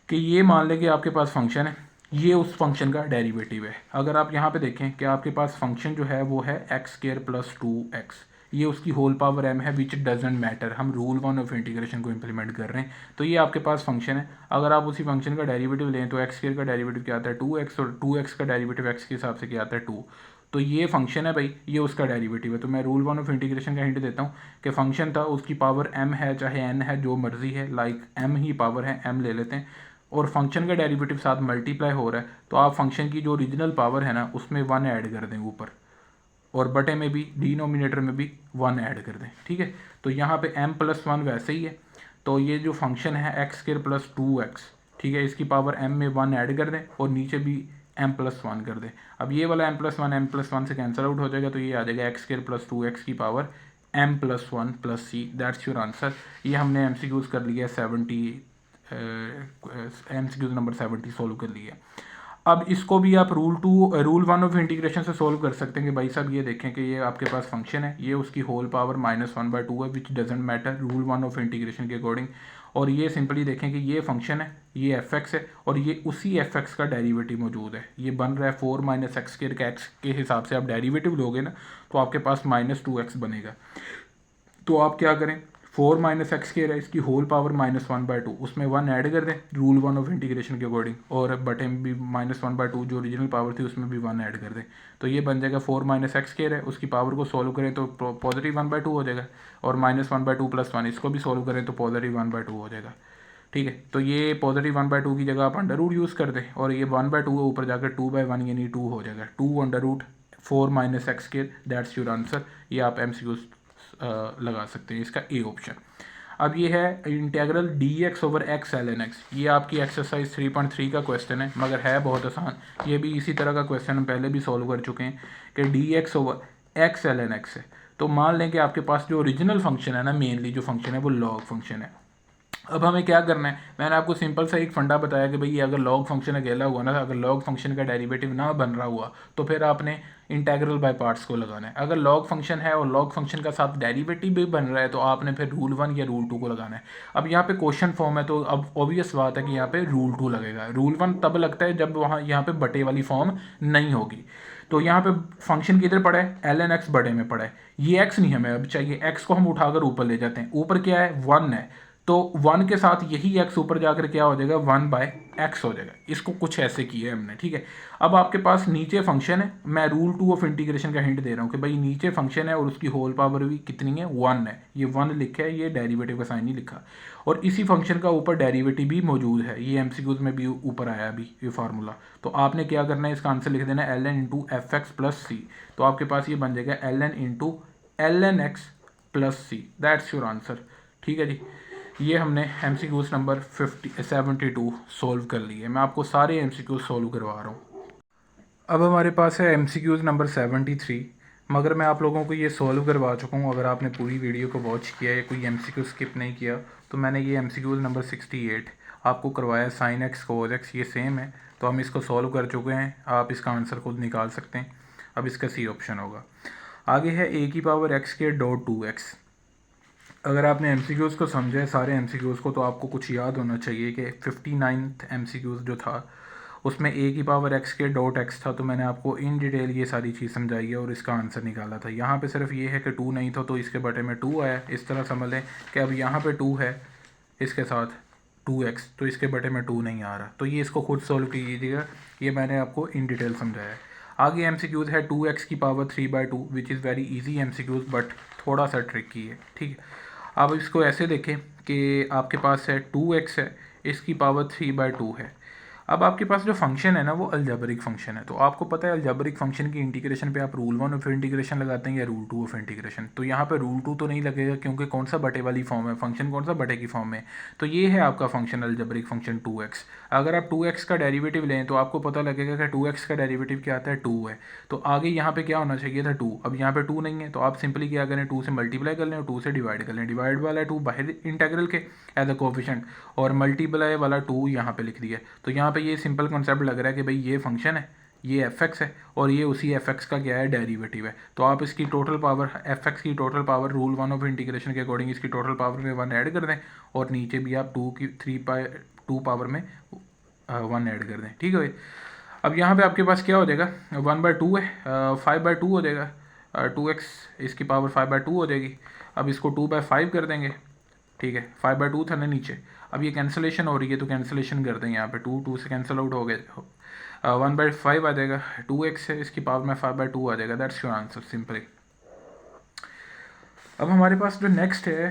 A: कि ये मान लें कि आपके पास फंक्शन है, ये उस फंक्शन का डेरिवेटिव है। अगर आप यहाँ पे देखें कि आपके पास फंक्शन जो है वो है x² + 2x, ये उसकी होल पावर m है, विच डजेंट मैटर। हम रूल 1 ऑफ इंटीग्रेशन को इम्प्लीमेंट कर रहे हैं। तो ये आपके पास फंक्शन है। अगर आप उसी फंक्शन का डेरिवेटिव लें तो x² का डेरिवेटिव क्या आता है 2x, और 2x का डेरिवेटिव x के हिसाब से क्या आता है 2। तो ये फंक्शन है भाई, ये उसका डेरिवेटिव है। तो मैं रूल 1 ऑफ इंटीग्रेशन का हिंट देता हूँ कि फंक्शन था, उसकी पावर m है चाहे n है, जो मर्जी है, लाइक m ही पावर है, m ले लेते हैं, और फंक्शन का डेरिवेटिव साथ मल्टीप्लाई हो रहा है। तो आप फंक्शन की जो ओरिजिनल पावर है ना उसमें 1 ऐड कर दें ऊपर, और बटे में भी डिनोमिनेटर में भी 1 ऐड कर दें, ठीक है। तो यहाँ पे m+1 वैसे ही है। तो ये जो फंक्शन है x² + 2x, ठीक है, इसकी पावर m में 1 ऐड कर दें और नीचे भी m+1 कर दें। अब ये वाला m+1 से कैंसिल आउट हो जाएगा, तो ये आ जाएगा x² + 2x की power m+1 + c। That's your answer. ये हमने MCQs कर लिया 70, MCQs नंबर 70 सोल्व कर लिया। अब इसको भी आप रूल 1 ऑफ इंटीग्रेशन से सोल्व कर सकते हैं कि भाई साहब ये देखें कि ये आपके पास फंक्शन है, ये उसकी होल पावर -1/2 है, which doesn't matter rule 1 of integration के अकॉर्डिंग। और ये सिंपली देखें कि ये फंक्शन है, ये fx है, और ये उसी fx का डेरिवेटिव मौजूद है। ये बन रहा है 4 - x² का x के हिसाब से आप डेरिवेटिव लोगे ना तो आपके पास -2x बनेगा। तो आप क्या करें, 4 - x² है, इसकी होल पावर -1/2, उसमें 1 ऐड कर दें रूल 1 ऑफ इंटीग्रेशन के अकॉर्डिंग, और बटे में भी -1/2 जो ओरिजिनल पावर थी उसमें भी 1 ऐड कर दें। तो ये बन जाएगा 4 - x² है, उसकी पावर को सॉल्व करें तो पॉजिटिव 1/2 हो जाएगा, और -1/2 + 1 इसको भी सॉल्व करें तो पॉजिटिव 1/2 हो जाएगा, ठीक है। तो ये पॉजिटिव 1/2 की जगह आप अंडर रूट यूज़ कर दें, और ये 1/2 ऊपर जाकर 2/1 यानी 2 हो जाएगा, 2√4 - x²। That's your answer. ये आप MCQs लगा सकते हैं, इसका ए ऑप्शन। अब ये है इंटीग्रल dx/x ln x। ये आपकी एक्सरसाइज 3.3 का क्वेश्चन है, मगर है बहुत आसान। ये भी इसी तरह का क्वेश्चन हम पहले भी सॉल्व कर चुके हैं कि dx/x ln x है। तो मान लें कि आपके पास जो ओरिजिनल फंक्शन है ना, मेनली जो फंक्शन है वो लॉग फंक्शन है। अब हमें क्या करना है, मैंने आपको सिंपल सा एक फंडा बताया कि भाई ये अगर लॉग फंक्शन अकेला हुआ ना, अगर लॉग फंक्शन का डेरिवेटिव ना बन रहा हुआ तो फिर आपने इंटीग्रल बाय पार्ट्स को लगाना है। अगर लॉग फंक्शन है और लॉग फंक्शन का साथ डेरिवेटिव भी बन रहा है तो आपने फिर रूल 1 या रूल 2 को लगाना है। अब यहाँ पे क्वेश्चन फॉर्म है तो अब ऑब्वियस बात है कि यहाँ पे रूल 2 लगेगा। रूल 1 तब लगता है जब वहाँ यहाँ पे बटे वाली फॉर्म नहीं होगी। तो यहाँ पे फंक्शन किधर पड़ा है, ln x बटे में पड़ा है। ये x नहीं हमें अब चाहिए, x को हम उठाकर ऊपर ले जाते हैं। ऊपर क्या है, 1 है, तो 1 के साथ यही x ऊपर जाकर क्या हो जाएगा, 1/x हो जाएगा। इसको कुछ ऐसे किया है हमने, ठीक है। अब आपके पास नीचे फंक्शन है, मैं रूल 2 ऑफ इंटीग्रेशन का हिंट दे रहा हूँ कि भाई नीचे फंक्शन है और उसकी होल पावर भी कितनी है, 1 है। ये 1 लिखा है, ये डेरिवेटिव का साइन नहीं लिखा। और इसी फंक्शन का ऊपर डेरिवेटिव भी मौजूद है, ये MCQs में भी ऊपर आया अभी ये फार्मूला। तो आपने क्या करना है, इसका आंसर लिख देना है ln × fx + c। तो आपके पास ये बन जाएगा ln × ln x + c। That's your answer, ठीक है जी। ये हमने MCQs नंबर 72 सोल्व कर लिए। मैं आपको सारे MCQs सोल्व करवा रहा हूँ। अब हमारे पास है MCQs नंबर 73, मगर मैं आप लोगों को ये सोल्व करवा चुका हूँ। अगर आपने पूरी वीडियो को वॉच किया या कोई MCQ स्किप नहीं किया तो मैंने ये MCQs नंबर 68 आपको करवाया। sin x cos x ये सेम है, तो हम इसको सोल्व कर चुके हैं। आप इसका आंसर खुद निकाल सकते हैं। अब इसका सी ऑप्शन होगा। आगे है a⁴x².2x। अगर आपने MCQs को समझा है सारे MCQs को, तो आपको कुछ याद होना चाहिए कि 59th MCQs जो था उसमें a⁴x² था। तो मैंने आपको इन डिटेल ये सारी चीज़ समझाई है और इसका आंसर निकाला था। यहाँ पे सिर्फ ये है कि 2 नहीं था तो इसके बटे में 2 आया। इस तरह समझ लें कि अब यहाँ पे 2 है, इसके साथ 2x, तो इसके बटे में 2 नहीं आ रहा। तो ये इसको खुद सॉल्व कीजिएगा, ये मैंने आपको इन डिटेल समझाया है। आगे MCQs है 2x⁵2 which is very easy MCQs, but थोड़ा सा ट्रिकी है, ठीक है। अब इसको ऐसे देखें कि आपके पास है 2x है, इसकी पावर 3/2 है। अब आपके पास जो फंक्शन है ना वो अलजेब्रिक फंक्शन है, तो आपको पता है अलजेब्रिक फंक्शन की इंटीग्रेशन पे आप रूल 1 ऑफ इंटीग्रेशन लगाते हैं या रूल 2 ऑफ इंटीग्रेशन। तो यहाँ पे रूल 2 तो नहीं लगेगा क्योंकि कौन सा बटे वाली फॉर्म है, फंक्शन कौन सा बटे की फॉर्म में। तो ये है आपका फंक्शन अलजेब्रिक फंक्शन 2x। अगर आप 2x का डेरिवेटिव लें तो आपको पता लगेगा कि 2x का डेरिवेटिव क्या आता है, 2 है। तो आगे यहाँ पे क्या होना चाहिए था, 2। अब यहाँ पे 2 नहीं है तो आप सिंपली क्या करें, 2 से मल्टीप्लाई कर लें और 2 से डिवाइड कर लें। डिवाइड वाला 2 बाहर इंटीग्रल के एज अ कोफिशिएंट और मल्टीप्लाई वाला 2 यहाँ पे लिख दिया। तो यहाँ पे ये सिंपल कॉन्सेप्ट लग रहा है कि भाई ये फंक्शन है, ये एफ एक्स है और ये उसी एफ एक्स का क्या है, डेरिवेटिव है। तो आप इसकी टोटल पावर, एफ एक्स की total power rule 1 of integration के अकॉर्डिंग इसकी टोटल पावर में 1 ऐड कर दें और नीचे भी आप 2 पावर में 1 ऐड कर दें। ठीक है भाई। अब यहाँ पे आपके पास क्या हो जाएगा, 1/2 है, 5/2 हो जाएगा, 2x इसकी पावर 5/2 हो जाएगी। अब इसको 2/5 कर देंगे। ठीक है, 5/2 था ना नीचे। अब ये कैंसिलेशन हो रही है तो कैंसिलेशन कर दें, यहाँ पे 2 से कैंसिल आउट हो गए, 1/5 आ जाएगा। 2x है इसकी पावर में 5/2 आ जाएगा। That's your answer simply. अब हमारे पास जो नेक्स्ट है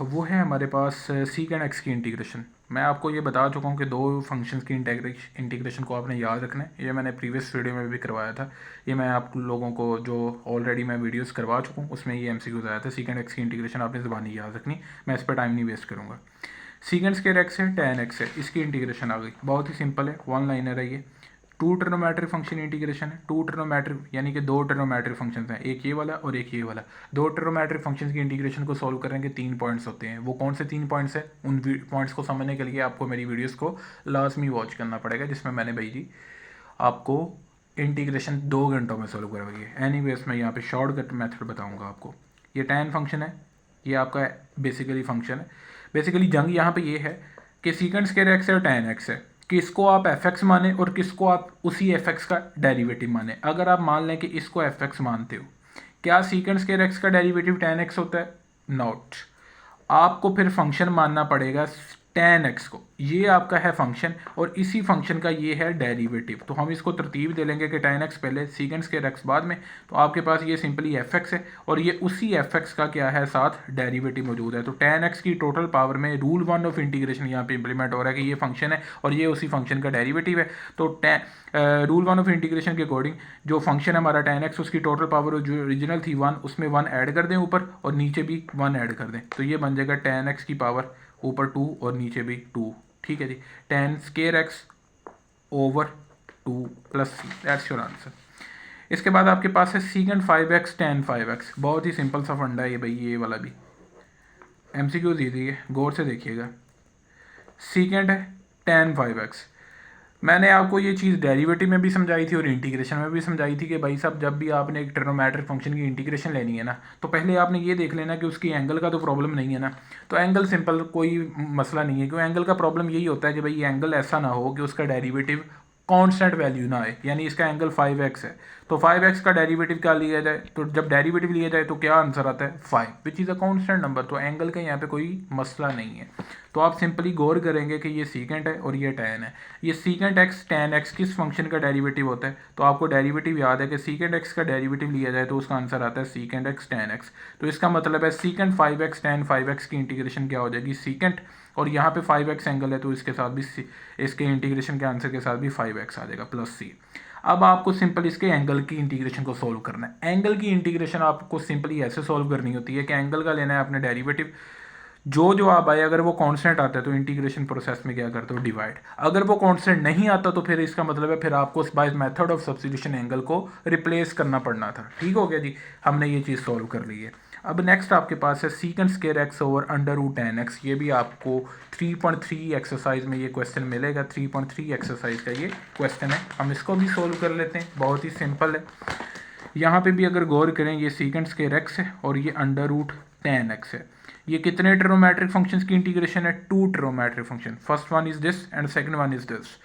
A: वो है हमारे पास सीकेंड एक्स की इंटीग्रेशन। मैं आपको ये बता चुका हूँ कि दो फंक्शंस की इंटीग्रेशन को आपने याद रखना है। ये मैंने प्रीवियस वीडियो में भी करवाया था। ये मैं आप लोगों को जो ऑलरेडी मैं वीडियोस करवा चुका हूँ उसमें ये एमसीक्यूज आया था। सीकेंड एक्स की इंटीग्रेशन आपने ज़बानी याद रखनी, मैं इस पर टाइम नहीं वेस्ट करूँगा। सीकेंड स्क्वायर एक्स है, tan x है, इसकी इंटीग्रेशन आ गई। बहुत ही सिंपल है, 1 लाइनर है ये। 2 ट्रिग्नोमेट्रिक फंक्शन इंटीग्रेशन है। 2 ट्रिग्नोमेट्रिक यानी कि 2 ट्रिग्नोमेट्रिक फंक्शंस हैं, एक ये वाला और एक ये वाला। 2 ट्रिग्नोमेट्रिक फंक्शंस की इंटीग्रेशन को सॉल्व करने के 3 पॉइंट्स होते हैं। वो कौन से 3 पॉइंट्स हैं, उन पॉइंट्स को समझने के लिए आपको मेरी वीडियोस को लाजमी वॉच करना पड़ेगा, जिसमें मैंने भाई जी आपको इंटीग्रेशन 2 घंटों में सॉल्व करवाई है। एनीवेज मैं यहाँ पे शॉर्टकट मेथड बताऊँगा आपको। ये tan फंक्शन है, ये आपका बेसिकली फंक्शन है। बेसिकली जंग यहाँ पे ये है कि सीकेंड स्क्वायर एक्स है और tan x है, किसको आप एफ एक्स माने और किसको आप उसी एफ एक्स का डेरिवेटिव माने। अगर आप मान लें कि इसको एफ एक्स मानते हो, क्या सीकेंड स्क्वायर एक्स का डेरिवेटिव tan x होता है? नॉट। आपको फिर फंक्शन मानना पड़ेगा tan x को। ये आपका है फंक्शन और इसी फंक्शन का ये है डेरिवेटिव। तो हम इसको तरतीब दे लेंगे कि tan x पहले, सीकेंड स्क्वायर x बाद में। तो आपके पास ये सिंपली एफ एक्स है और ये उसी एफ एक्स का क्या है, साथ डेरिवेटिव मौजूद है। तो tan x की टोटल पावर में रूल 1 ऑफ इंटीग्रेशन यहाँ पे इंप्लीमेंट हो रहा है कि ये फंक्शन है और ये उसी फंक्शन का डेरिवेटिव है। तो रूल 1 ऑफ इंटीग्रेशन के अकॉर्डिंग जो फंक्शन है हमारा tan x, उसकी टोटल पावर जो ओरिजिनल थी 1, उसमें 1 ऐड कर दें ऊपर और नीचे भी 1 ऐड कर दें। तो ये बन जाएगा tan x की पावर ऊपर 2 और नीचे भी 2। ठीक है जी, tan square x over 2 plus c। That's your answer. इसके बाद आपके पास है सीकेंड 5x tan 5x। बहुत ही सिंपल सा फंडा है ये भाई, ये वाला भी एमसीक्यूज ईजी है, गौर से देखिएगा। सीकेंड है tan 5x। मैंने आपको ये चीज़ डेरिवेटिव में भी समझाई थी और इंटीग्रेशन में भी समझाई थी कि भाई साहब जब भी आपने एक ट्रिग्नोमेट्रिक फंक्शन की इंटीग्रेशन लेनी है ना, तो पहले आपने ये देख लेना कि उसकी एंगल का तो प्रॉब्लम नहीं है ना। तो एंगल सिंपल कोई मसला नहीं है, क्योंकि एंगल का प्रॉब्लम यही होता है कि भाई ये एंगल ऐसा ना हो कि उसका डेरिवेटिव कांस्टेंट वैल्यू ना आए। यानी इसका एंगल 5x है तो 5x का डेरिवेटिव क्या लिया जाए, तो जब डेरिवेटिव लिया जाए तो क्या आंसर आता है, 5, which is a constant number. तो एंगल का यहाँ पे कोई मसला नहीं है। तो आप सिंपली गौर करेंगे कि ये सीकेंट है और ये tan है। ये सीकेंट x tan x किस फंक्शन का डेरिवेटिव होता है, तो आपको डेरिवेटिव याद है कि सीकेंट x का डेरिवेटिव लिया जाए तो उसका आंसर आता है सीकेंट x tan x। तो इसका मतलब है सीकेंट 5x tan 5x की इंटीग्रेशन क्या हो जाएगी, सीकेंट, और यहाँ पे 5x एंगल है तो इसके साथ भी इसके इंटीग्रेशन के आंसर के साथ भी 5x आ जाएगा प्लस c। अब आपको सिंपल इसके एंगल की इंटीग्रेशन को सॉल्व करना है। एंगल की इंटीग्रेशन आपको सिंपली ऐसे सॉल्व करनी होती है कि एंगल का लेना है अपने डेरिवेटिव, जो जवाब आए अगर वो कांस्टेंट आता है तो इंटीग्रेशन प्रोसेस में क्या करते हो, डिवाइड। अगर वो कांस्टेंट नहीं आता तो फिर इसका मतलब है फिर आपको by method of substitution angle को रिप्लेस करना पड़ना था। ठीक हो गया जी, हमने ये चीज़ सॉल्व कर ली है। अब नेक्स्ट आपके पास है secant square x over under root tan x। ये भी आपको 3.3 एक्सरसाइज में ये क्वेश्चन मिलेगा। 3.3 एक्सरसाइज का ये क्वेश्चन है, हम इसको भी सोल्व कर लेते हैं। बहुत ही सिंपल है। यहाँ पे भी अगर गौर करें, ये सीकेंड स्क्वायर एक्स है और ये अंडर रूट tan x है। ये कितने ट्रिग्नोमेट्रिक फंक्शंस की इंटीग्रेशन है, 2 trigonometric function. First one is this and second one is this.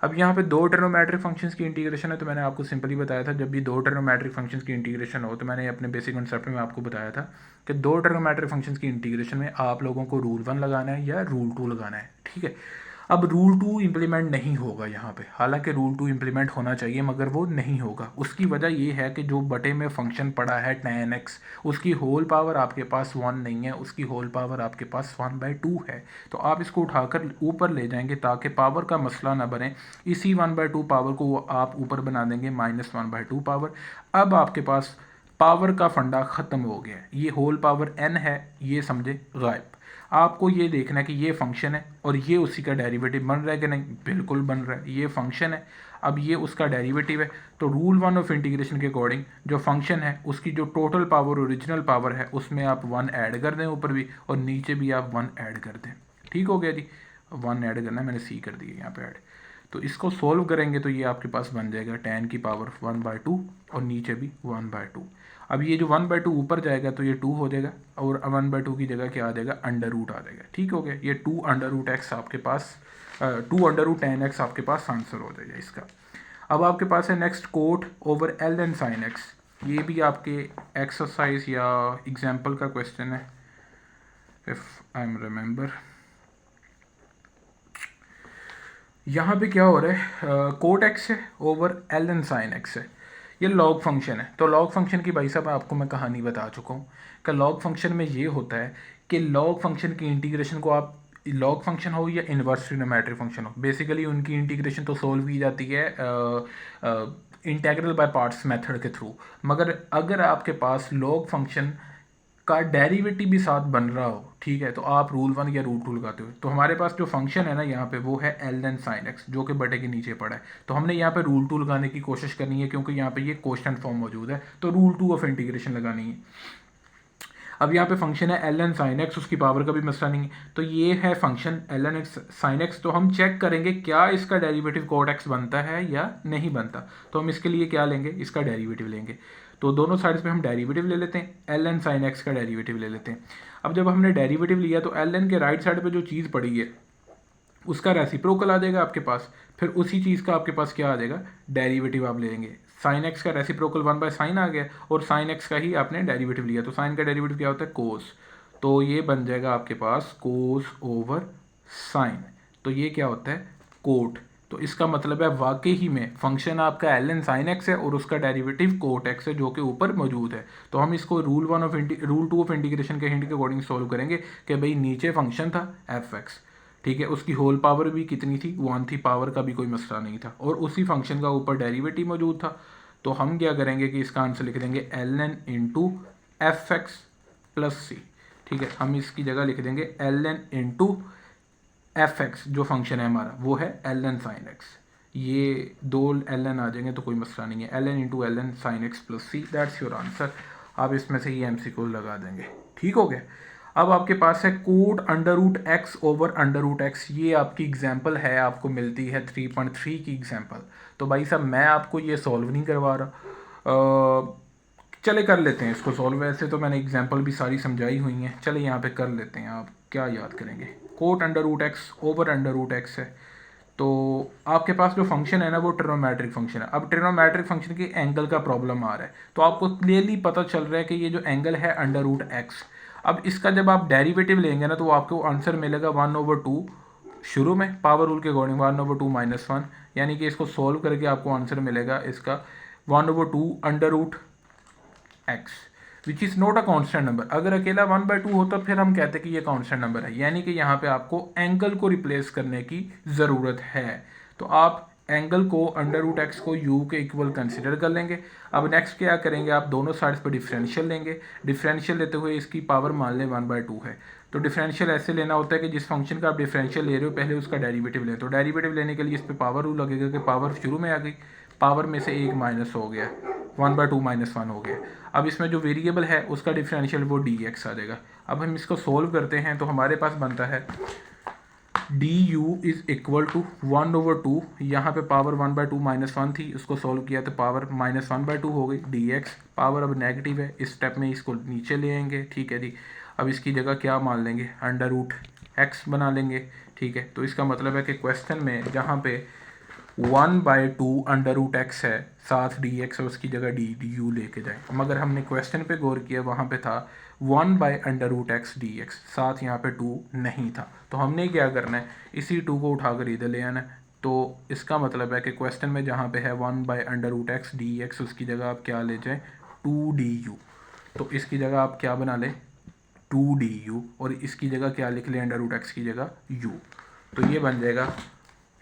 A: अब यहाँ पे 2 ट्रिग्नोमेट्रिक फंक्शंस की इंटीग्रेशन है, तो मैंने आपको सिंपली बताया था जब भी 2 ट्रिग्नोमेट्रिक फंक्शंस की इंटीग्रेशन हो, तो मैंने अपने बेसिक कॉन्सेप्ट में आपको बताया था कि 2 ट्रिग्नोमेट्रिक फंक्शंस की इंटीग्रेशन में आप लोगों को रूल 1 लगाना है या रूल 2 लगाना है। ठीक है, अब रूल 2 इम्प्लीमेंट नहीं होगा यहाँ पे, हालांकि रूल 2 इम्प्लीमेंट होना चाहिए मगर वो नहीं होगा। उसकी वजह ये है कि जो बटे में फंक्शन पड़ा है tan x, उसकी होल पावर आपके पास 1 नहीं है, उसकी होल पावर आपके पास 1/2 है। तो आप इसको उठाकर ऊपर ले जाएंगे ताकि पावर का मसला ना बने। इसी 1/2 पावर को आप ऊपर बना देंगे -1/2 पावर। अब आपके पास पावर का फंडा ख़त्म हो गया है। ये होल पावर n है, ये समझे गायब। आपको ये देखना है कि ये फंक्शन है और ये उसी का डेरिवेटिव बन रहा है कि नहीं, बिल्कुल बन रहा है। ये फंक्शन है, अब ये उसका डेरिवेटिव है। तो रूल 1 ऑफ इंटीग्रेशन के अकॉर्डिंग जो फंक्शन है उसकी जो टोटल पावर ओरिजिनल पावर है उसमें आप 1 ऐड कर दें ऊपर भी, और नीचे भी आप 1 ऐड कर दें। ठीक हो गया जी, 1 ऐड करना है, मैंने सी कर दिया यहाँ पे ऐड। तो इसको सोल्व करेंगे तो ये आपके पास बन जाएगा tan की पावर 1/2 और नीचे भी 1/2। अब ये जो 1/2 ऊपर जाएगा तो ये 2 हो जाएगा, और 1/2 की जगह क्या आ जाएगा, अंडर रूट आ जाएगा। ठीक हो गया, ये 2 अंडर रूट एक्स आपके पास 2 अंडर रूट tan x आपके पास आंसर हो जाएगा इसका। अब आपके पास है next cot over ln sin x। ये भी आपके एक्सरसाइज या एग्जाम्पल का क्वेश्चन है, इफ आई एम रिमेंबर। यहाँ पे क्या हो रहा है, कोट एक्स है ओवर ln sin x है। ये लॉग फंक्शन है। तो लॉग फंक्शन की भाई साहब आपको मैं कहानी बता चुका हूँ कि लॉग फंक्शन में ये होता है कि लॉग फंक्शन की इंटीग्रेशन को आप, लॉग फंक्शन हो या इन्वर्स ट्रिग्नोमेट्रिक फंक्शन हो, बेसिकली उनकी इंटीग्रेशन तो सोल्व की जाती है इंटेग्रल बाय पार्ट्स मेथड के थ्रू। मगर अगर आपके पास लॉग फंक्शन का डेरिवेटिव भी साथ बन रहा हो, ठीक है, तो आप रूल 1 या रूल 2 लगाते हो। तो हमारे पास जो फंक्शन है ना यहाँ पे वो है ln sin x, जो कि बटे के नीचे पड़ा है। तो हमने यहाँ पे रूल 2 लगाने की कोशिश करनी है क्योंकि यहाँ पे ये कांस्टेंट फॉर्म मौजूद है, तो रूल 2 ऑफ इंटीग्रेशन लगानी है। अब यहाँ पे फंक्शन है ln sin x, उसकी पावर का भी मसला नहीं है। तो ये है function ln x sin x। तो हम चेक करेंगे क्या इसका डेरिवेटिव cot x बनता है या नहीं बनता। तो हम इसके लिए क्या लेंगे, इसका डेरिवेटिव लेंगे। तो दोनों साइड्स पे हम डेरिवेटिव ले लेते हैं, ln sin x का डेरिवेटिव ले लेते हैं। अब जब हमने डेरिवेटिव लिया तो ln के राइट साइड पे जो चीज़ पड़ी है उसका रेसिप्रोकल आ जाएगा आपके पास, फिर उसी चीज़ का आपके पास क्या आ जाएगा, डेरिवेटिव आप ले लेंगे। साइन एक्स का रेसिप्रोकल 1/sin आ गया, और साइन एक्स का ही आपने डेरिवेटिव लिया, तो साइन का डेरिवेटिव क्या होता है, कोस। तो ये बन जाएगा आपके पास कोस ओवर साइन। तो ये क्या होता है, कोट। तो इसका मतलब है वाकई ही में फंक्शन आपका ln sin x है और उसका डेरिवेटिव कोट x है जो कि ऊपर मौजूद है। तो हम इसको रूल 2 ऑफ इंटीग्रेशन के हिंट के अकॉर्डिंग सोल्व करेंगे कि भाई नीचे फंक्शन था f(x), ठीक है, उसकी होल पावर भी कितनी थी, 1 थी, पावर का भी कोई मसला नहीं था, और उसी फंक्शन का ऊपर डेरिवेटिव मौजूद था। तो हम क्या करेंगे कि इसका आंसर लिख देंगे ln into f x plus c. ठीक है, हम इसकी जगह लिख देंगे ln इंटू एफ एक्स, जो फंक्शन है हमारा वो है ln sin x। ये दो ln आ जाएंगे तो कोई मसला नहीं है, ln into ln sin x plus c, that's your answer. आप इसमें से ये MCQ लगा देंगे। ठीक हो गया। अब आपके पास है cot under root x over under root x. ये आपकी एग्जाम्पल है, आपको मिलती है 3.3 की एग्जाम्पल। तो भाई साहब मैं आपको ये सॉल्व नहीं करवा रहा, चले कर लेते हैं इसको सॉल्व। वैसे तो मैंने एग्जाम्पल भी सारी समझाई हुई हैं, चले यहाँ पे कर लेते हैं। आप क्या याद करेंगे, cot under root x over under root x है। तो आपके पास जो फंक्शन है ना वो ट्रिग्नोमेट्रिक फंक्शन है। अब ट्रिग्नोमेट्रिक फंक्शन के एंगल का प्रॉब्लम आ रहा है, तो आपको क्लियरली पता चल रहा है कि ये जो एंगल है अंडर रूट एक्स। अब इसका जब आप डेरिवेटिव लेंगे ना तो आपको आंसर मिलेगा 1/2, शुरू में पावर रूल के अकॉर्डिंग 1/2 - 1, यानी कि इसको सोल्व करके आपको आंसर मिलेगा इसका 1/2 under root x, which is not a constant number. अगर अकेला 1/2 होता फिर हम कहते कि ये कांस्टेंट नंबर है, यानी कि यहाँ पे आपको एंगल को रिप्लेस करने की ज़रूरत है। तो आप एंगल को अंडर रूट एक्स को यू के इक्वल कंसिडर कर लेंगे। अब नेक्स्ट क्या करेंगे, आप दोनों साइड्स पर डिफरेंशियल लेंगे। डिफरेंशियल लेते हुए इसकी पावर मान लें 1/2 है। तो डिफरेंशियल ऐसे लेना होता है कि जिस फंक्शन का आप डिफरेंशियल ले रहे हो पहले उसका डेरिवेटिव लें। तो डेरिवेटिव लेने के लिए इस पर पावर रूल लगेगा कि पावर शुरू में आ गई, पावर में से एक माइनस हो गया, 1/2 - 1 हो गया। अब इसमें जो वेरिएबल है उसका डिफरेंशियल वो dx आ जाएगा। अब हम इसको सोल्व करते हैं तो हमारे पास बनता है du इज़ इक्वल टू 1/2, यहाँ पे पावर 1/2 - 1 थी, उसको सोल्व किया तो पावर -1/2 हो गई dx। पावर अब नेगेटिव है, इस स्टेप में इसको नीचे ले आएंगे। ठीक है जी, अब इसकी जगह क्या मान लेंगे, अंडर रूट एक्स बना लेंगे। ठीक है, तो इसका मतलब है कि क्वेश्चन में जहाँ पे 1/2 √x है, साथ डी एक्स है, उसकी जगह डी डी यू लेके जाए। मगर हमने क्वेश्चन पे गौर किया, वहाँ पे था 1/√x dx, साथ यहाँ पे 2 नहीं था। तो हमने क्या करना है, इसी 2 को उठाकर इधर ले आना है। तो इसका मतलब है कि क्वेश्चन में जहाँ पे है 1/√x dx, उसकी जगह आप क्या ले जाएँ, 2du। तो इसकी जगह आप क्या बना लें, 2du, और इसकी जगह क्या लिख लें, √x की जगह u। तो ये बन जाएगा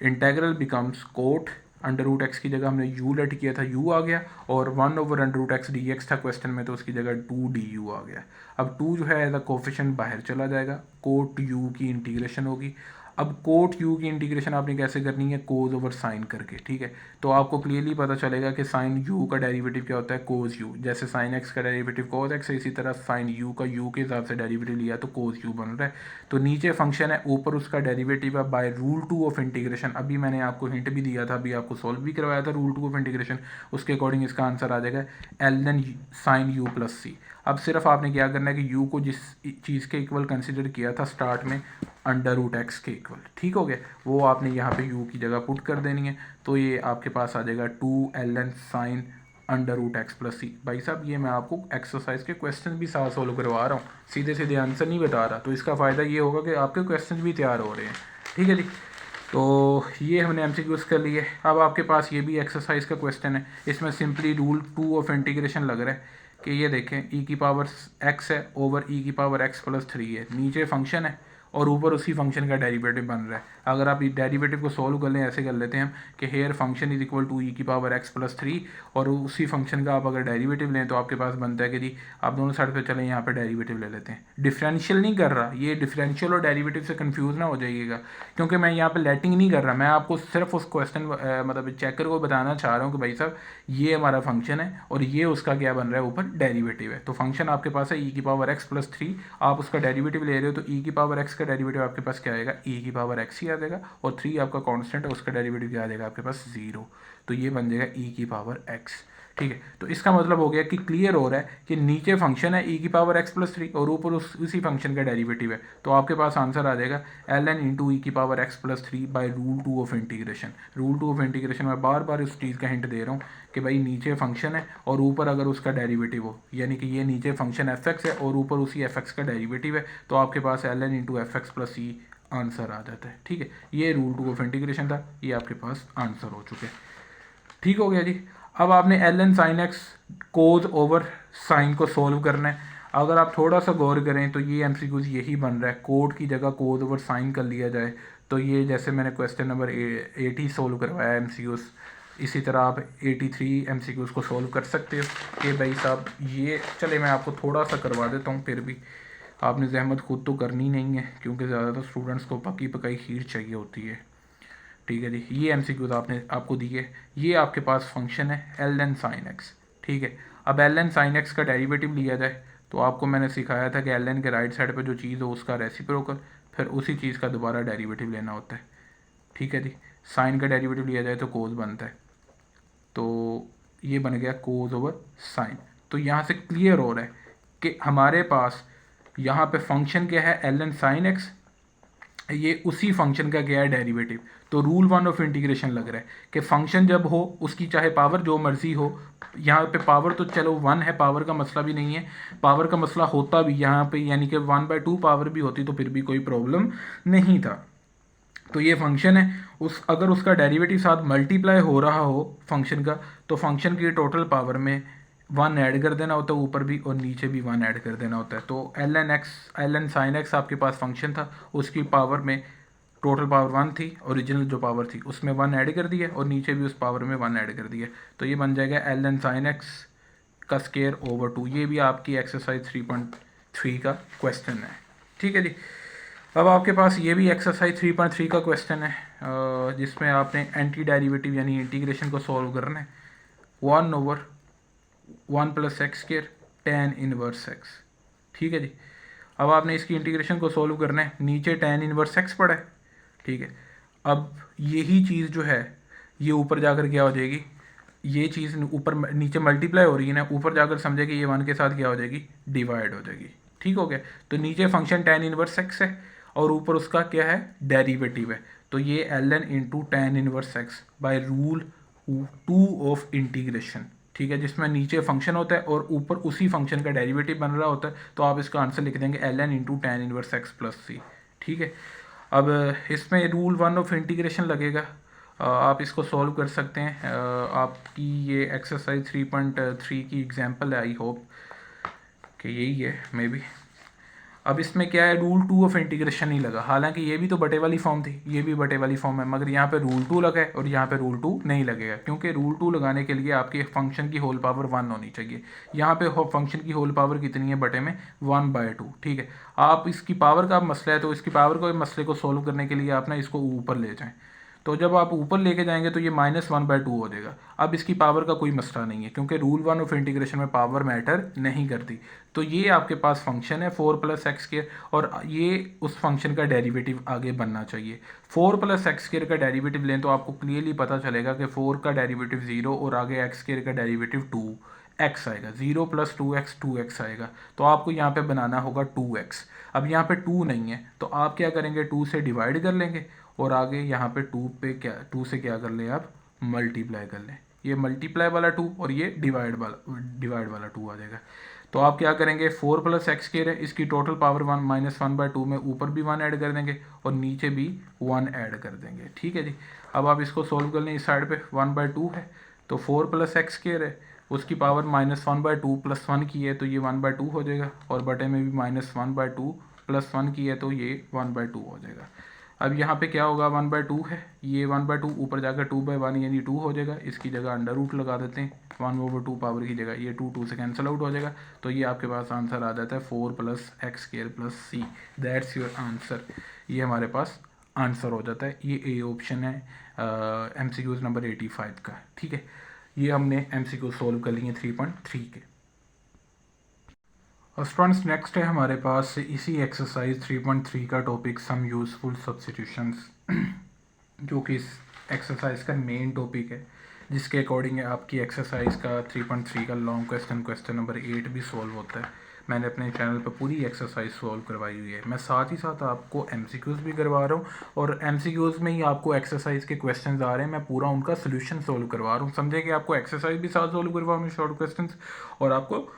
A: इंटेग्रल बिकम्स कोट √x की जगह हमने u लेट किया था, u आ गया, और 1/√x dx था क्वेश्चन में, तो उसकी जगह 2du आ गया। अब 2 जो है एज अ कोफिशिएंट बाहर चला जाएगा, कोट u की इंटीग्रेशन होगी। अब कोट u की इंटीग्रेशन आपने कैसे करनी है, कोज ओवर साइन करके, ठीक है। तो आपको क्लियरली पता चलेगा कि साइन u का डेरिवेटिव क्या होता है, कोज u। जैसे साइन x का डेरिवेटिव कोज x है, इसी तरह साइन u का u के हिसाब से डेरिवेटिव लिया तो कोज u बन रहा है। तो नीचे फंक्शन है, ऊपर उसका डेरिवेटिव है बाय √2 ऑफ इंटीग्रेशन। अभी मैंने आपको हिंट भी दिया था, अभी आपको सॉल्व भी करवाया था √2 ऑफ इंटीग्रेशन, उसके अकॉर्डिंग इसका आंसर आ जाएगा ln sine u plus c। अब सिर्फ आपने क्या करना है कि u को जिस चीज़ के इक्वल कंसिडर किया था स्टार्ट में, √x के इक्वल, ठीक हो गया, वो आपने यहाँ पे u की जगह पुट कर देनी है। तो ये आपके पास आ जाएगा 2 ln साइन √x प्लस सी। भाई साहब ये मैं आपको एक्सरसाइज के क्वेश्चन भी साथ सॉल्व करवा रहा हूँ, सीधे सीधे आंसर नहीं बता रहा। तो इसका फ़ायदा ये होगा कि आपके क्वेश्चन भी तैयार हो रहे हैं, ठीक है जी। तो ये हमने एमसीक्यूज कर लिए। अब आपके पास ये भी एक्सरसाइज का क्वेश्चन है, इसमें सिंपली √2 ऑफ इंटीग्रेशन लग रहा है कि ये देखें e⁻x है ओवर e⁻x प्लस 3 है, नीचे फंक्शन है और ऊपर उसी फंक्शन का डेरिवेटिव बन रहा है। अगर आप डेरिवेटिव को सॉल्व कर लें, ऐसे कर लेते हैं हम कि here function is equal to e⁻x plus 3, और उसी फंक्शन का आप अगर डेरिवेटिव लें तो आपके पास बनता है कि जी आप दोनों साइड पे चलें, यहाँ पे डेरिवेटिव ले लेते हैं। डिफरेंशियल नहीं कर रहा, ये डिफरेंशियल और डेरिवेटिव से कंफ्यूज ना हो जाइएगा, क्योंकि मैं यहाँ पे लेटिंग नहीं कर रहा, मैं आपको सिर्फ उस क्वेश्चन मतलब चेकर को बताना चाह रहा हूँ कि भाई साहब ये हमारा फंक्शन है और ये उसका क्या बन रहा है, ऊपर डेरिवेटिव है। तो फंक्शन आपके पास है e⁻x प्लस 3, आप उसका डेरिवेटिव ले रहे हो तो e⁻x का डेरिवेटिव आपके पास क्या आएगा, e⁻x ही आ जाएगा, और 3 आपका कांस्टेंट है, उसका डेरिवेटिव क्या आ जाएगा आपके पास, 0। तो ये बन जाएगा e⁻x, ठीक है। तो इसका मतलब हो गया कि क्लियर हो रहा है कि नीचे फंक्शन है e⁻x प्लस 3 और ऊपर उसी फंक्शन का डेरिवेटिव है। तो आपके पास आंसर आ जाएगा ln into e⁻x plus 3 by √2 of integration. √2 of integration में बार बार उस चीज़ का हिंट दे रहा हूँ कि भाई नीचे फंक्शन है और ऊपर अगर उसका डेरिवेटिव हो, यानी कि ये नीचे फंक्शन f(x) है और ऊपर उसी f(x) का डेरिवेटिव है, तो आपके पास ln into f(x) plus c answer आ जाता है, ठीक है। ये √2 ऑफ इंटीग्रेशन था, ये आपके पास आंसर हो चुके हैं, ठीक हो गया जी। अब आपने ln साइन एक्स कोज ओवर साइन को सॉल्व करना है। अगर आप थोड़ा सा गौर करें तो ये एमसीक्यूज यही बन रहा है, कोड की जगह कोज ओवर साइन कर लिया जाए। तो ये जैसे मैंने क्वेश्चन नंबर 80 सोल्व करवाया एमसीक्यूज, इसी तरह आप 83 एमसीक्यूज को सॉल्व कर सकते हो कि भाई साहब ये, चले मैं आपको थोड़ा सा करवा देता हूँ, फिर भी आपने जहमत खुद तो करनी नहीं है, क्योंकि ज़्यादातर स्टूडेंट्स को पकी पकाई खीर चाहिए होती है, ठीक है जी। ये एमसीक्यूज आपको दिए, ये आपके पास फंक्शन है ln साइन एक्स, ठीक है। अब ln साइन एक्स का डेरिवेटिव लिया जाए तो आपको मैंने सिखाया था कि ln के राइट साइड पे जो चीज़ हो उसका रेसिप्रोकल, फिर उसी चीज़ का दोबारा डेरिवेटिव लेना होता है, ठीक है जी। साइन का डेरिवेटिव लिया जाए तो कोज बनता है, तो ये बन गया कोज ओवर साइन। तो यहाँ से क्लियर हो रहा है कि हमारे पास यहाँ पे फंक्शन क्या है, ln साइन एक्स, ये उसी फंक्शन का क्या है, डेरिवेटिव। तो रूल 1 ऑफ इंटीग्रेशन लग रहा है कि फंक्शन जब हो उसकी चाहे पावर जो मर्जी हो, यहाँ पे पावर तो चलो 1 है, पावर का मसला भी नहीं है, पावर का मसला होता भी यहाँ पे, यानी कि 1/2 पावर भी होती तो फिर भी कोई प्रॉब्लम नहीं था। तो ये फंक्शन है, अगर उसका डेरिवेटिव साथ मल्टीप्लाई हो रहा हो फंक्शन का, तो फंक्शन की टोटल पावर में 1 ऐड कर देना होता है, ऊपर भी और नीचे भी 1 ऐड कर देना होता है। तो ln साइन एक्स आपके पास फंक्शन था, उसकी पावर में टोटल पावर 1 थी, ओरिजिनल जो पावर थी उसमें 1 ऐड कर दिया और नीचे भी उस पावर में 1 ऐड कर दिया। तो ये बन जाएगा ln साइन एक्स का स्केयर ओवर 2। ये भी आपकी एक्सरसाइज 3.3 का क्वेश्चन है, ठीक है जी। अब आपके पास ये भी एक्सरसाइज 3.3 का क्वेश्चन है, जिसमें आपने एंटी डेरिवेटिव यानी इंटीग्रेशन को सॉल्व करना है। 1/1 + x² tan इनवर्स x, ठीक है जी। अब आपने इसकी इंटीग्रेशन को सॉल्व करना है, नीचे tan इनवर्स x पड़ा है, ठीक है। अब यही चीज़ जो है ये ऊपर जाकर क्या हो जाएगी, ये चीज़ ऊपर नीचे मल्टीप्लाई हो रही है ना, ऊपर जाकर समझे कि ये 1 के साथ क्या हो जाएगी, डिवाइड हो जाएगी, ठीक हो गया। तो नीचे फंक्शन tan इनवर्स x है और ऊपर उसका क्या है, डेरिवेटिव है। तो ये ln into tan inverse x by rule 2 of integration, ठीक है, जिसमें नीचे फंक्शन होता है और ऊपर उसी फंक्शन का डेरिवेटिव बन रहा होता है, तो आप इसका आंसर लिख देंगे ln into tan inverse x plus c, ठीक है। अब इसमें रूल 1 ऑफ इंटीग्रेशन लगेगा, आप इसको सॉल्व कर सकते हैं। आपकी ये एक्सरसाइज 3.3 की एग्जांपल है, आई होप कि यही है मे बी। अब इसमें क्या है, रूल 2 ऑफ इंटीग्रेशन नहीं लगा, हालांकि ये भी तो बटे वाली फॉर्म थी, ये भी बटे वाली फॉर्म है, मगर यहाँ पे रूल 2 लगा है और यहाँ पे रूल 2 नहीं लगेगा, क्योंकि रूल 2 लगाने के लिए आपके फंक्शन की होल पावर 1 होनी चाहिए। यहाँ पे फंक्शन की होल पावर कितनी है बटे में 1/2, ठीक है। आप इसकी पावर का मसला है, तो इसकी पावर को मसले को सोल्व करने के लिए आप ना इसको ऊपर ले जाएँ, तो जब आप ऊपर लेके जाएंगे तो ये -1/2 हो जाएगा। अब इसकी पावर का कोई मसला नहीं है, क्योंकि रूल 1 ऑफ इंटीग्रेशन में पावर मैटर नहीं करती। तो ये आपके पास फंक्शन है 4 + x², और ये उस फंक्शन का डेरिवेटिव आगे बनना चाहिए। 4 + x² का डेरिवेटिव लें तो आपको क्लियरली पता चलेगा कि 4 का डेरिवेटिव 0 और आगे x² का डेरिवेटिव 2x आएगा। 0 + 2x 2x आएगा, तो आपको यहाँ पे बनाना होगा 2x। अब यहाँ पे 2 नहीं है, तो आप क्या करेंगे, 2 से डिवाइड कर लेंगे और आगे यहाँ पे 2 से क्या कर लें, आप मल्टीप्लाई कर लें। ये मल्टीप्लाई वाला 2 और ये डिवाइड वाला 2 आ जाएगा। तो आप क्या करेंगे, 4 + x² है, इसकी टोटल पावर 1 -1/2 में ऊपर भी 1 ऐड कर देंगे और नीचे भी 1 ऐड कर देंगे, ठीक है जी। अब आप इसको सोल्व कर लें, इस साइड पे 1/2 है, तो 4 + x² है, उसकी पावर -1/2 + 1 की है, तो ये 1/2 हो जाएगा, और बटे में भी -1/2 + 1 की है, तो ये 1/2 हो जाएगा। अब यहाँ पे क्या होगा, 1/2 है, ये 1/2 ऊपर जाकर 2/1 यानी 2 हो जाएगा, इसकी जगह अंडर रूट लगा देते हैं, 1/2 पावर की जगह ये 2 से कैंसिल आउट हो जाएगा, तो ये आपके पास आंसर आ जाता है 4 + x² + c। That's your answer. ये हमारे पास आंसर हो जाता है। ये ए ऑप्शन है MCQs नंबर 85 का, ठीक है। ये हमने MCQ सोल्व कर लिए 3.3 के। और स्टूडेंट्स नेक्स्ट है हमारे पास इसी एक्सरसाइज 3.3 का टॉपिक सम यूज़फुल सब्स्टिट्यूशंस, जो कि इस एक्सरसाइज का मेन टॉपिक है, जिसके अकॉर्डिंग आपकी एक्सरसाइज का 3.3 का लॉन्ग क्वेश्चन नंबर 8 भी सॉल्व होता है। मैंने अपने चैनल पर पूरी एक्सरसाइज सॉल्व करवाई हुई है। मैं साथ ही साथ आपको MCQs भी करवा रहा हूँ, और MCQs में ही आपको एक्सरसाइज के क्वेश्चंस आ रहे हैं, मैं पूरा उनका सोल्यूशन सॉल्व करवा रहा हूँ। समझे कि आपको एक्सरसाइज भी साथ सॉल्व करवा रहा हूँ शॉर्ट क्वेश्चन, और आपको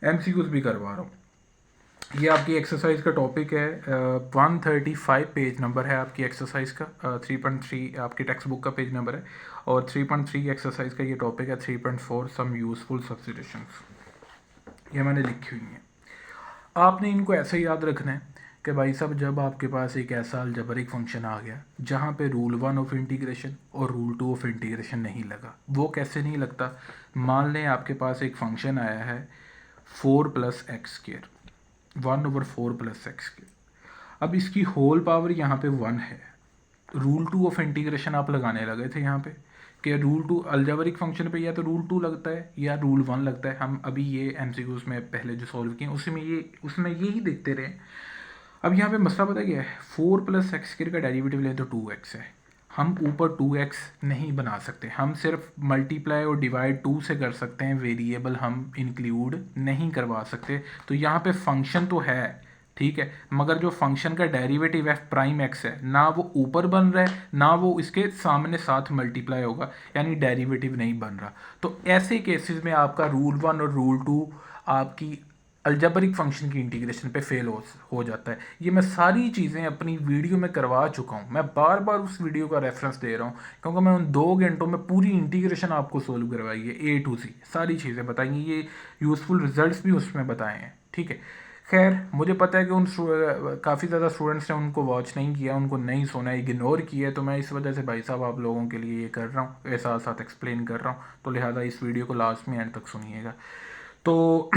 A: MCQs भी करवा रहा हूँ। ये आपकी एक्सरसाइज का टॉपिक है, 135 पेज नंबर है आपकी एक्सरसाइज का, 3.3 आपकी टेक्स्ट बुक का पेज नंबर है, और 3.3 एक्सरसाइज का ये टॉपिक है 3.4 सम यूजफुल सब्स्टिट्यूशंस। ये मैंने लिखी हुई है, आपने इनको ऐसे याद रखना है कि भाई साहब, जब आपके पास एक ऐसा अलजेब्रिक फंक्शन आ गया जहाँ पे रूल 1 ऑफ इंटीग्रेशन और रूल 2 ऑफ इंटीग्रेशन नहीं लगा। वो कैसे नहीं लगता, मान लें आपके पास एक फंक्शन आया है 4 + x², 1/4 + x²। अब इसकी होल पावर यहाँ पे 1 है। रूल 2 ऑफ इंटीग्रेशन आप लगाने लगे थे यहाँ पे कि रूल 2 अलजेब्रिक फंक्शन पे या तो रूल 2 लगता है या रूल 1 लगता है। हम अभी ये MCQs में पहले जो सॉल्व किए उसमें यही देखते रहे। अब यहाँ पे मसला पता क्या है, 4 + x² का डेरिवेटिव लें तो 2x है। हम ऊपर 2x नहीं बना सकते, हम सिर्फ मल्टीप्लाई और डिवाइड 2 से कर सकते हैं, वेरिएबल हम इंक्लूड नहीं करवा सकते। तो यहाँ पे फंक्शन तो है, ठीक है, मगर जो फंक्शन का डेरिवेटिव f'(x) है, ना वो ऊपर बन रहा है ना वो इसके सामने साथ मल्टीप्लाई होगा, यानी डेरिवेटिव नहीं बन रहा। तो ऐसे केसेस में आपका रूल 1 और रूल 2 आपकी अलजेब्रिक फंक्शन की इंटीग्रेशन पे फेल हो जाता है। ये मैं सारी चीज़ें अपनी वीडियो में करवा चुका हूँ, मैं बार बार उस वीडियो का रेफरेंस दे रहा हूँ, क्योंकि मैं उन 2 घंटों में पूरी इंटीग्रेशन आपको सोल्व करवाई है, A to Z सारी चीज़ें बताई हैं, ये यूज़फुल रिजल्ट्स भी उसमें बताए हैं, ठीक है। खैर, मुझे पता है कि काफ़ी ज़्यादा स्टूडेंट्स ने उनको वॉच नहीं किया, उनको नहीं सुना, इग्नोर किया, तो मैं इस वजह से भाई साहब आप लोगों के लिए ये कर रहा हूँ, ये साथ साथ एक्सप्लेन कर रहा हूँ, तो लिहाजा इस वीडियो को लास्ट में एंड तक सुनिएगा। तो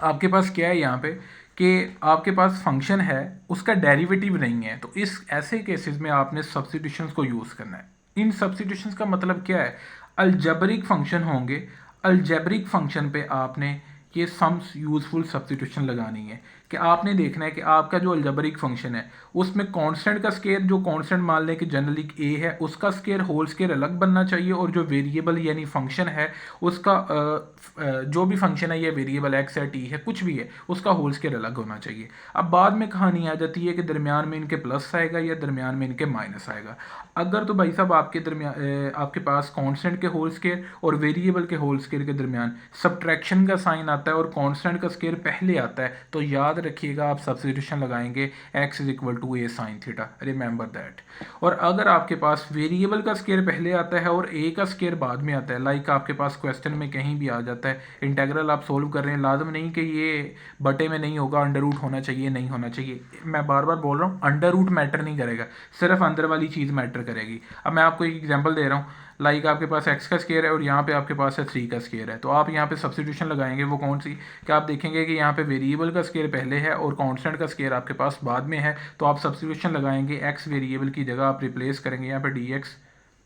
A: आपके पास क्या है यहाँ पे कि आपके पास फंक्शन है, उसका डेरिवेटिव नहीं है, तो इस ऐसे केसेस में आपने सब्स्टिट्यूशंस को यूज़ करना है। इन सब्स्टिट्यूशंस का मतलब क्या है, अलजेब्रिक फंक्शन होंगे, अलजेब्रिक फंक्शन पे आपने ये सम यूजफुल सब्स्टिट्यूशन लगानी है कि आपने देखना है कि आपका जो अलजेब्रिक फंक्शन है उसमें कांस्टेंट का स्केयर, जो कांस्टेंट मान लें कि जनरली ए है, उसका स्केयर होल स्केयर अलग बनना चाहिए, और जो वेरिएबल यानी फंक्शन है उसका जो भी फंक्शन है, ये वेरिएबल एक्स है, टी है, कुछ भी है, उसका होल स्केयर अलग होना चाहिए। अब बाद में कहानी आ जाती है कि दरमियान में इनके प्लस आएगा या दरमियान में इनके माइनस आएगा। अगर तो भाई साहब आपके दरमियान आपके पास कांस्टेंट के होल स्केयर और वेरिएबल के होल स्केयर के दरमियान सब्ट्रैक्शन का साइन आता है और कांस्टेंट का स्केयर पहले आता है, तो याद रखिएगा आप सब्स्टिट्यूशन लगाएंगे x is equal to a sine theta, remember that. और अगर आपके पास वेरिएबल का स्केयर पहले आता है और a का स्केयर बाद में आता है, लाइक आपके पास क्वेश्चन में कहीं भी आ जाता है, इंटेग्रल आप सोल्व कर रहे हैं, लाजम नहीं कि ये बटे में नहीं होगा, अंडर रूट होना चाहिए, नहीं होना चाहिए। मैं बार बार बोल रहा हूँ, अंडर रूट मैटर नहीं करेगा, सिर्फ अंदर वाली चीज़ मैटर करेगी। अब मैं आपको एक एग्जांपल दे रहा हूँ, लाइक आपके पास x का स्केयर है और यहाँ पे आपके पास है 3 का स्केयर है, तो आप यहाँ पे सब्स्टिट्यूशन लगाएंगे, वो कौन सी कि आप देखेंगे कि यहाँ पे वेरिएबल का स्केयर पहले है और कांस्टेंट का स्केयर आपके पास बाद में है, तो आप सब्स्टिट्यूशन लगाएंगे, x वेरिएबल की जगह आप रिप्लेस करेंगे, यहाँ पे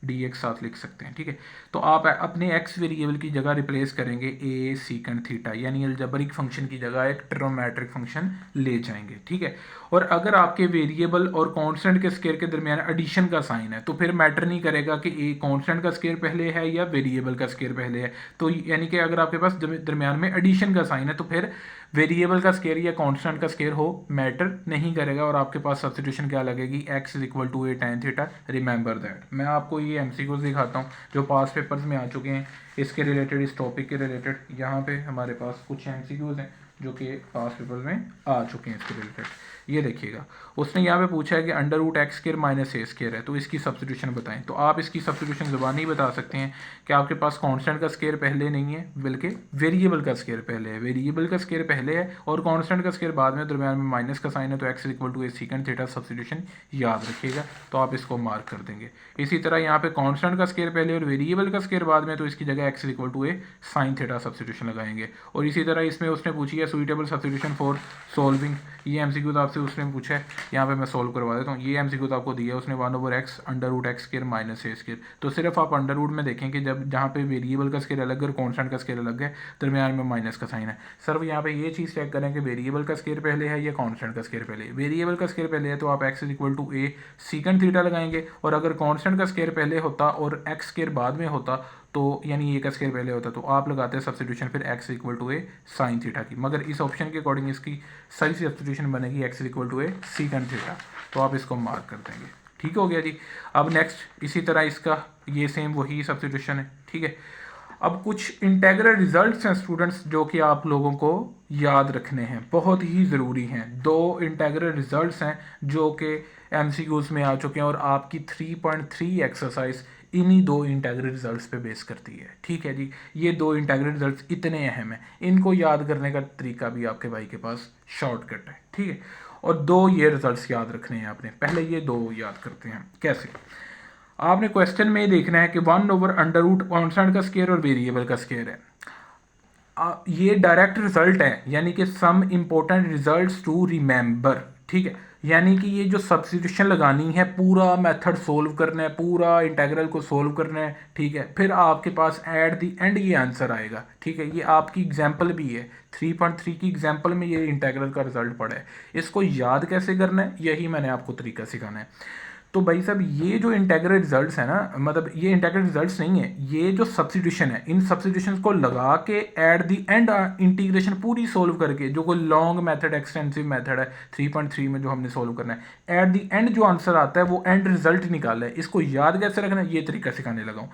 A: dx साथ लिख सकते हैं, ठीक है। तो आप अपने x वेरिएबल की जगह रिप्लेस करेंगे a सीकंड थीटा, यानी अलजेब्रिक फंक्शन की जगह एक ट्रिग्नोमेट्रिक फंक्शन ले जाएंगे, ठीक है। और अगर आपके वेरिएबल और कांस्टेंट के स्केयर के दरमियान एडिशन का साइन है, तो फिर मैटर नहीं करेगा कि ए कांस्टेंट का स्केयर पहले है या वेरिएबल का स्केयर पहले है, तो यानी कि अगर आपके पास दरमियान में एडिशन का साइन है तो फिर वेरिएबल का स्केयर या कांस्टेंट का स्केयर हो मैटर नहीं करेगा, और आपके पास सब्स्टिट्यूशन क्या लगेगी, x is equal to a tan theta, remember that. मैं आपको ये एमसीक्यूज दिखाता हूँ जो पास पेपर्स में आ चुके हैं इसके रिलेटेड, इस टॉपिक के रिलेटेड। यहाँ पे हमारे पास कुछ एमसीक्यूज हैं जो कि पास पेपर में आ चुके हैं इसके रिलेटेड। ये देखिएगा, उसने यहाँ पे पूछा है कि under root x square minus a square है, तो इसकी सब्स्टिट्यूशन बताएं। तो आप इसकी सब्स्टिट्यूशन ज़ुबानी बता सकते हैं कि आपके पास कांस्टेंट का स्केयर पहले नहीं है बल्कि वेरिएबल का स्केयर पहले है, वेरिएबल का स्केयर पहले है और कांस्टेंट का स्केयर बाद में, दरमियान में माइनस का साइन है, तो x equal to a secant theta substitution याद रखिएगा, तो आप इसको मार्क कर देंगे। इसी तरह यहाँ पे कांस्टेंट का स्केयर पहले और वेरिएबल का स्केयर बाद में, तो इसकी जगह x equal to a sine theta substitution लगाएंगे। और इसी तरह इसमें उसने पूछी है सुइटेबल सब्स्टिट्यूशन फॉर सोल्विंग, ये एमसीक्यू आपसे उसने पूछा है, यहाँ पे मैं सोल्व करवा देता हूँ। ये एमसीक्यू आपको दिया है उसने 1/x under root x square minus a square, तो सिर्फ आप अंडर रूट में देखें कि जब जहाँ पे वेरिएबल का स्केयर अलग है और कांस्टेंट का स्केयर अलग है, दरमियान में माइनस का साइन है, सर यहाँ पे ये चीज़ चेक करें कि वेरिएबल का स्केयर पहले है या कांस्टेंट का स्केयर पहले है। वेरिएबल का स्केयर पहले है तो आप x is equal to a secant theta लगाएंगे, और अगर कांस्टेंट का स्केयर पहले होता और x स्केयर बाद में होता, तो यानी ए का स्केयर पहले होता, तो आप लगाते हैं सब्स्टिट्यूशन फिर x equal to a sine theta की, मगर इस ऑप्शन के अकॉर्डिंग इसकी सही सब्स्टिट्यूशन बनेगी x equal to a secant theta, तो आप इसको मार्क कर देंगे। ठीक हो गया जी। अब नेक्स्ट इसी तरह इसका ये सेम वही सब्स्टिट्यूशन है, ठीक है। अब कुछ इंटेग्रल रिजल्ट्स हैं स्टूडेंट्स जो कि आप लोगों को याद रखने हैं, बहुत ही ज़रूरी हैं। 2 इंटेग्रल रिजल्ट्स हैं जो कि एमसीक्यूज़ में आ चुके हैं और आपकी 3.3 एक्सरसाइज इन्हीं 2 इंटेग्रल रिजल्ट्स पे बेस करती है, ठीक है जी। ये 2 इंटेग्रल रिजल्ट्स इतने अहम हैं, इनको याद करने का तरीका भी आपके भाई के पास शॉर्टकट है, ठीक है। और 2 ये रिजल्ट्स याद रखने हैं आपने, पहले ये 2 याद करते हैं। कैसे? आपने क्वेश्चन में देखना है कि 1/अंडर रूट कांस्टेंट का स्केयर और वेरिएबल का स्केयर है। ये डायरेक्ट रिजल्ट है, यानी कि some important results to remember, ठीक है। यानी कि ये जो सब्स्टिट्यूशन लगानी है, पूरा मेथड सोल्व करना है, पूरा इंटेग्रल को सोल्व करना है, ठीक है। फिर आपके पास एट द एंड ये आंसर आएगा, ठीक है। ये आपकी एग्जांपल भी है, 3.3 की एग्जांपल में ये इंटेग्रल का रिजल्ट पड़ा है। इसको याद कैसे करना है, यही मैंने आपको तरीका सिखाना है। तो भाई साहब ये जो इंटेग्रल रिजल्ट्स है ना, मतलब ये इंटेग्रल रिजल्ट्स नहीं है, ये जो सब्स्टिट्यूशन है, इन सब्स्टिट्यूशंस को लगा के एट द एंड इंटीग्रेशन पूरी सोल्व करके, जो कोई लॉन्ग मेथड एक्सटेंसिव मेथड है 3.3 में जो हमने सोल्व करना है, एट द एंड जो आंसर आता है वो एंड रिजल्ट निकालना है। इसको याद कैसे रखना है, ये तरीका सिखाने लगा हूँ।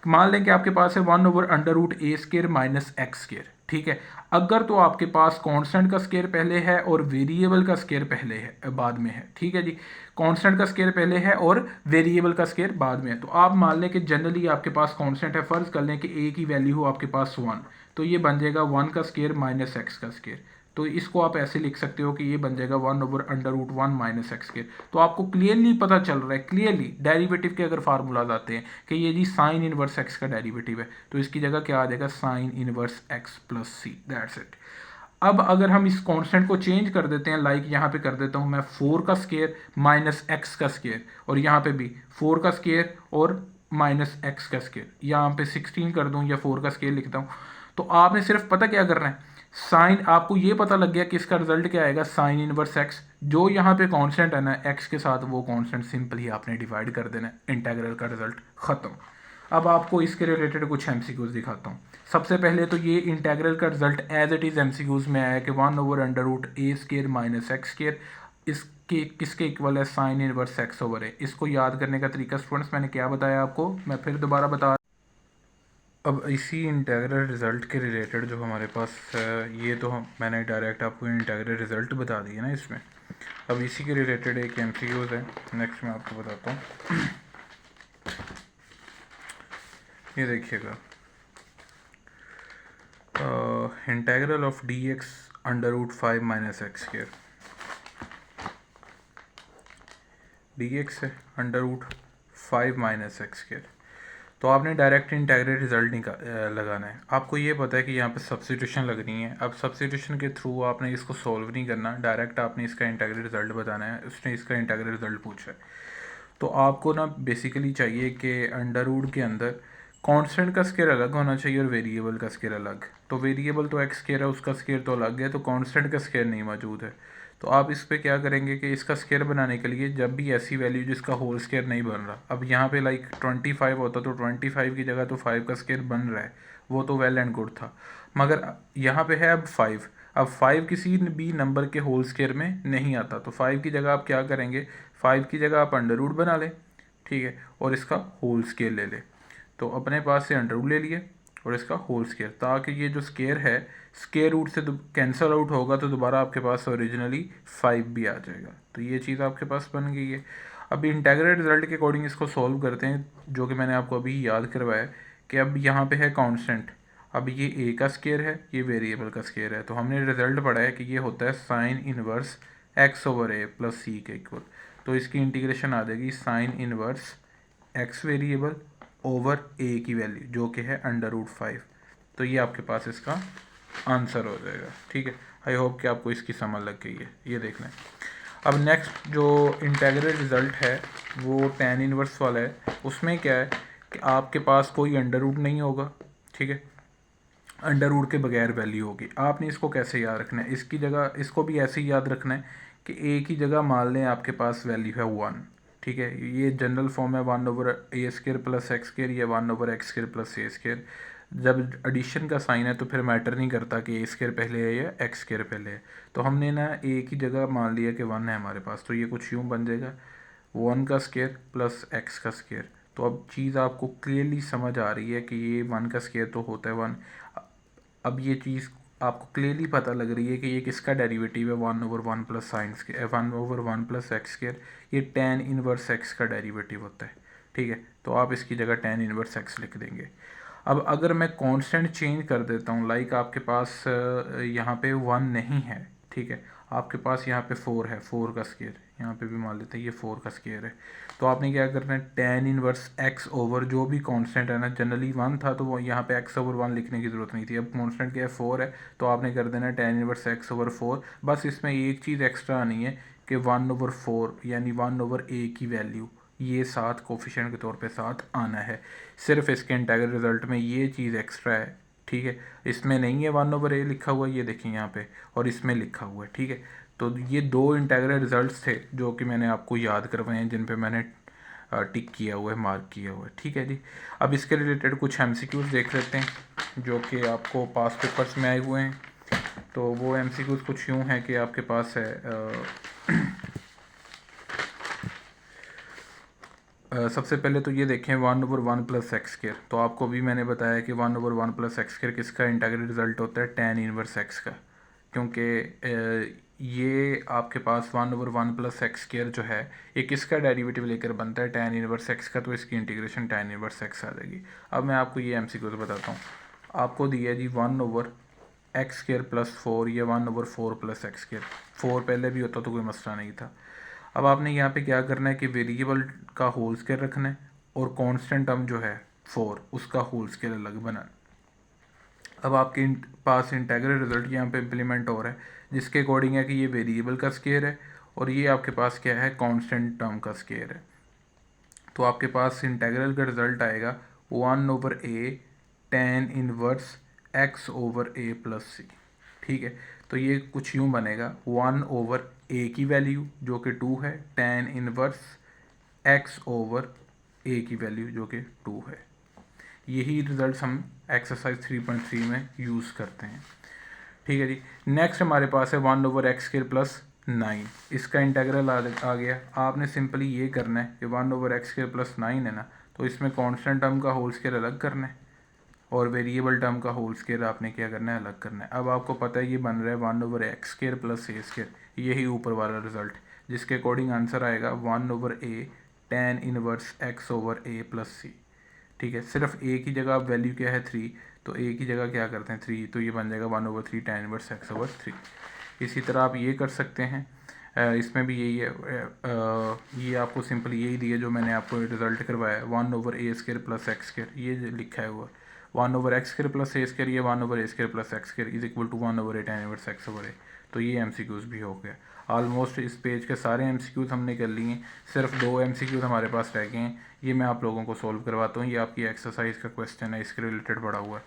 A: मान लें कि आपके पास है 1/अंडर रूट ए स्केयर माइनस एक्स स्केयर, ठीक है। अगर तो आपके पास कांस्टेंट का स्केयर पहले है और वेरिएबल का स्केयर पहले है, बाद में है, ठीक है जी। कांस्टेंट का स्केयर पहले है और वेरिएबल का स्केयर बाद में है, तो आप मान लें कि जनरली आपके पास कांस्टेंट है, फर्ज कर लें कि ए की वैल्यू हो आपके पास 1, तो ये बन जाएगा 1 का स्केयर माइनस एक्स का स्केयर। तो इसको आप ऐसे लिख सकते हो कि ये बन जाएगा 1/√1 माइनस एक्स स्केयर। तो आपको क्लियरली पता चल रहा है, क्लियरली डेरिवेटिव के अगर फार्मूलाज आते हैं कि ये जी साइन इनवर्स एक्स का डेरिवेटिव है, तो इसकी जगह क्या आ जाएगा, sine inverse x plus c, that's it. अब अगर हम इस कांस्टेंट को चेंज कर देते हैं, लाइक यहाँ पे कर देता हूँ मैं 4 का स्केयर माइनस एक्स का स्केयर, और यहाँ पे भी 4 का स्केयर और माइनस एक्स का स्केयर, यहाँ पे 16 कर दूँ या 4 का स्केयर लिखता हूँ। तो आपने सिर्फ पता क्या करना है, साइन, आपको ये पता लग गया कि इसका रिजल्ट क्या आएगा, साइन इनवर्स एक्स। जो यहाँ पे कांस्टेंट है ना एक्स के साथ, वो कांस्टेंट सिंपल ही आपने डिवाइड कर देना, इंटीग्रल का रिजल्ट ख़त्म। अब आपको इसके रिलेटेड कुछ एमसीक्यूज दिखाता हूँ। सबसे पहले तो ये इंटीग्रल का result as it is MCQs में आया कि 1/√a² माइनस एक्स स्केयर, इसके किसके इक्वल है, साइन इनवर्स एक्स ओवर ए। इसको याद करने का तरीका स्टूडेंट्स मैंने क्या बताया आपको, मैं फिर दोबारा बता। अब इसी इंटीग्रल रिज़ल्ट के रिलेटेड जो हमारे पास ये तो मैंने डायरेक्ट आपको इंटीग्रल रिज़ल्ट बता दिया ना इसमें। अब इसी के रिलेटेड एक एमसीक्यूज है, नेक्स्ट मैं आपको बताता हूँ। ये देखिएगा, integral of dx√5 minus x square, dx है √5 माइनस एक्स स्क्वायर। तो आपने डायरेक्ट इंटीग्रल रिजल्ट लगाना है। आपको ये पता है कि यहाँ पे सब्स्टिट्यूशन लगनी है। अब सब्स्टिट्यूशन के थ्रू आपने इसको सॉल्व नहीं करना, डायरेक्ट आपने इसका इंटीग्रल रिजल्ट बताना है। उसने इसका इंटीग्रल रिजल्ट पूछा है, तो आपको ना बेसिकली चाहिए कि अंडर रूट के अंदर कांस्टेंट का स्केयर अलग होना चाहिए और वेरिएबल का स्केयर अलग। तो वेरिएबल तो एक्स स्केयर है, उसका स्केयर तो अलग है, तो कांस्टेंट का स्केयर नहीं मौजूद है। तो आप इस पर क्या करेंगे कि इसका स्केयर बनाने के लिए जब भी ऐसी वैल्यू जिसका होल स्केयर नहीं बन रहा, अब यहाँ पे लाइक 25 होता तो 25 की जगह तो 5 का स्केयर बन रहा है, वो तो वेल एंड गुड था। मगर यहाँ पे है अब 5, अब 5 किसी भी नंबर के होल स्केयर में नहीं आता, तो 5 की जगह आप क्या करेंगे, 5 की जगह आप अंडर रूट बना लें, ठीक है, और इसका होल स्केयर ले लें। तो अपने पास से अंडर रूट ले लिए और इसका होल स्केयर, ताकि ये जो स्केयर है स्केयर रूट से कैंसिल आउट होगा, तो दोबारा आपके पास ओरिजिनली 5 भी आ जाएगा। तो ये चीज़ आपके पास बन गई है। अब इंटीग्रल रिजल्ट के अकॉर्डिंग इसको सॉल्व करते हैं, जो कि मैंने आपको अभी याद करवाया कि अब यहाँ पे है कांस्टेंट, अब ये ए का स्केयर है, ये वेरिएबल का स्केयर है। तो हमने रिजल्ट पढ़ा है कि ये होता है sine inverse x over a plus c के इक्वल। तो इसकी इंटीग्रेशन आ जाएगी sine inverse x variable over a की वैल्यू जो कि है अंडर रूट 5। तो ये आपके पास इसका आंसर हो जाएगा, ठीक है। आई होप कि आपको इसकी समझ लग गई है। ये देख लें। अब नेक्स्ट जो इंटीग्रल रिजल्ट है वो tan इनवर्स वाला है। उसमें क्या है कि आपके पास कोई अंडर रूट नहीं होगा, ठीक है, अंडर रूट के बगैर वैल्यू होगी। आपने इसको कैसे याद रखना है, इसकी जगह इसको भी ऐसे ही याद रखना है कि ए की जगह मान लें आपके पास वैल्यू है 1, ठीक है। ये जनरल फॉर्म है 1/a² प्लस एक्स स्क्वायर या 1/x² प्लस ए स्क्वायर। जब एडिशन का साइन है तो फिर मैटर नहीं करता कि ए स्क्वायर पहले है या एक्स स्क्वायर पहले है। तो हमने ना ए की जगह मान लिया कि 1 है हमारे पास, तो ये कुछ यूँ बन जाएगा 1 का स्क्वायर प्लस एक्स का स्क्वायर। तो अब चीज़ आपको क्लियरली समझ आ रही है कि ये 1 का स्क्वायर तो होता है 1। अब ये चीज़ आपको क्लियरली पता लग रही है कि ये किसका डेरिवेटिव है, 1/1 plus sine square 1/1 plus x square, ये tan इनवर्स एक्स का डेरिवेटिव होता है, ठीक है। तो आप इसकी जगह tan इनवर्स एक्स लिख देंगे। अब अगर मैं कांस्टेंट चेंज कर देता हूँ, लाइक आपके पास यहाँ पे 1 नहीं है, ठीक है, आपके पास यहाँ पे 4 है, 4 का स्क्वायर, यहाँ पे भी मान लेते हैं ये 4 का स्क्वायर है। तो आपने क्या करना है, tan इनवर्स एक्स ओवर जो भी कांस्टेंट है ना, जनरली 1 था तो वो यहाँ पे x ओवर 1 लिखने की ज़रूरत नहीं थी। अब कांस्टेंट क्या है, 4 है, तो आपने कर देना tan इनवर्स एक्स ओवर 4। बस इसमें एक चीज़ एक्स्ट्रा आनी है कि 1/4 यानी 1/a की वैल्यू ये साथ कोफिशिएंट के तौर पे साथ आना है। सिर्फ इसके इंटीग्रल रिजल्ट में ये चीज़ एक्स्ट्रा है, ठीक है। इसमें नहीं है 1/a लिखा हुआ है, ये देखिए यहाँ पे, और इसमें लिखा हुआ है, ठीक है। तो ये दो इंटीग्रल रिजल्ट्स थे जो कि मैंने आपको याद करवाए हैं, जिन पे मैंने टिक किया हुआ है, मार्क किया हुआ है, ठीक है जी। अब इसके रिलेटेड कुछ एमसीक्यूज देख लेते हैं जो कि आपको पास पेपर्स में आए हुए हैं। तो वो एमसीक्यूज कुछ यूँ हैं कि आपके पास है सबसे पहले तो ये देखें 1/1 प्लस एक्स स्क्वायर। तो आपको भी मैंने बताया कि 1/1 प्लस एक्स स्क्वायर किसका इंटीग्रल रिजल्ट होता है, tan इनवर्स एक्स का। क्योंकि ये आपके पास 1/1 प्लस एक्स स्क्वायर जो है ये किसका डेरिवेटिव लेकर बनता है, tan इनवर्स एक्स का। तो इसकी इंटीग्रेशन tan इनवर्स एक्स आ जाएगी। अब मैं आपको ये एमसीक्यू बताता हूँ। आपको दिया जी 1/x² प्लस 4 या 1/4 प्लस एक्स स्क्वायर। 4 पहले भी होता तो कोई मसला नहीं था। अब आपने यहाँ पे क्या करना है कि वेरिएबल का होल स्क्वायर रखना है और कांस्टेंट टर्म जो है 4 उसका होल स्क्वायर अलग बनाना है। अब आपके पास इंटीग्रल रिजल्ट यहाँ पे इम्प्लीमेंट हो रहा है, जिसके अकॉर्डिंग है कि ये वेरिएबल का स्क्वायर है और ये आपके पास क्या है, कांस्टेंट टर्म का स्क्वायर है। तो आपके पास इंटीग्रल का रिजल्ट आएगा 1/a tan inverse x over a plus c, ठीक है। तो ये कुछ यूँ बनेगा 1/a की वैल्यू जो कि 2 है, tan इनवर्स x/a की वैल्यू जो कि 2 है। यही रिजल्ट्स हम एक्सरसाइज 3.3 में यूज़ करते हैं। ठीक है जी। नेक्स्ट हमारे पास है 1/x² + 9। इसका इंटेग्रल आ गया। आपने सिंपली ये करना है कि 1/x² + 9 है ना, तो इसमें कांस्टेंट टर्म का होल स्क्वायर अलग करना है और वेरिएबल टर्म का होल स्क्वायर आपने क्या करना है, अलग करना है। अब आपको पता है ये बन रहा है 1/x² + a², यही ऊपर वाला रिजल्ट, जिसके अकॉर्डिंग आंसर आएगा 1/a tan inverse x/a + c। ठीक है। सिर्फ a की जगह अब वैल्यू क्या है 3, तो a की जगह क्या करते हैं 3, तो ये बन जाएगा 1/3 tan इनवर्स x/3। इसी तरह आप ये कर सकते हैं, इसमें भी यही है। ये आपको सिंपली यही दिया जो मैंने आपको रिजल्ट करवाया, 1/a² + x², ये लिखा है हुआ 1/x² + a², ये 1/a² + x² = 1/a tan inverse x/a। तो ये MCQs भी हो गया। ऑलमोस्ट इस पेज के सारे MCQs हमने कर लिए हैं, सिर्फ 2 MCQs हमारे पास रह गए हैं। ये मैं आप लोगों को सोल्व करवाता हूँ। ये आपकी एक्सरसाइज का क्वेश्चन है, इसके रिलेटेड पड़ा हुआ है।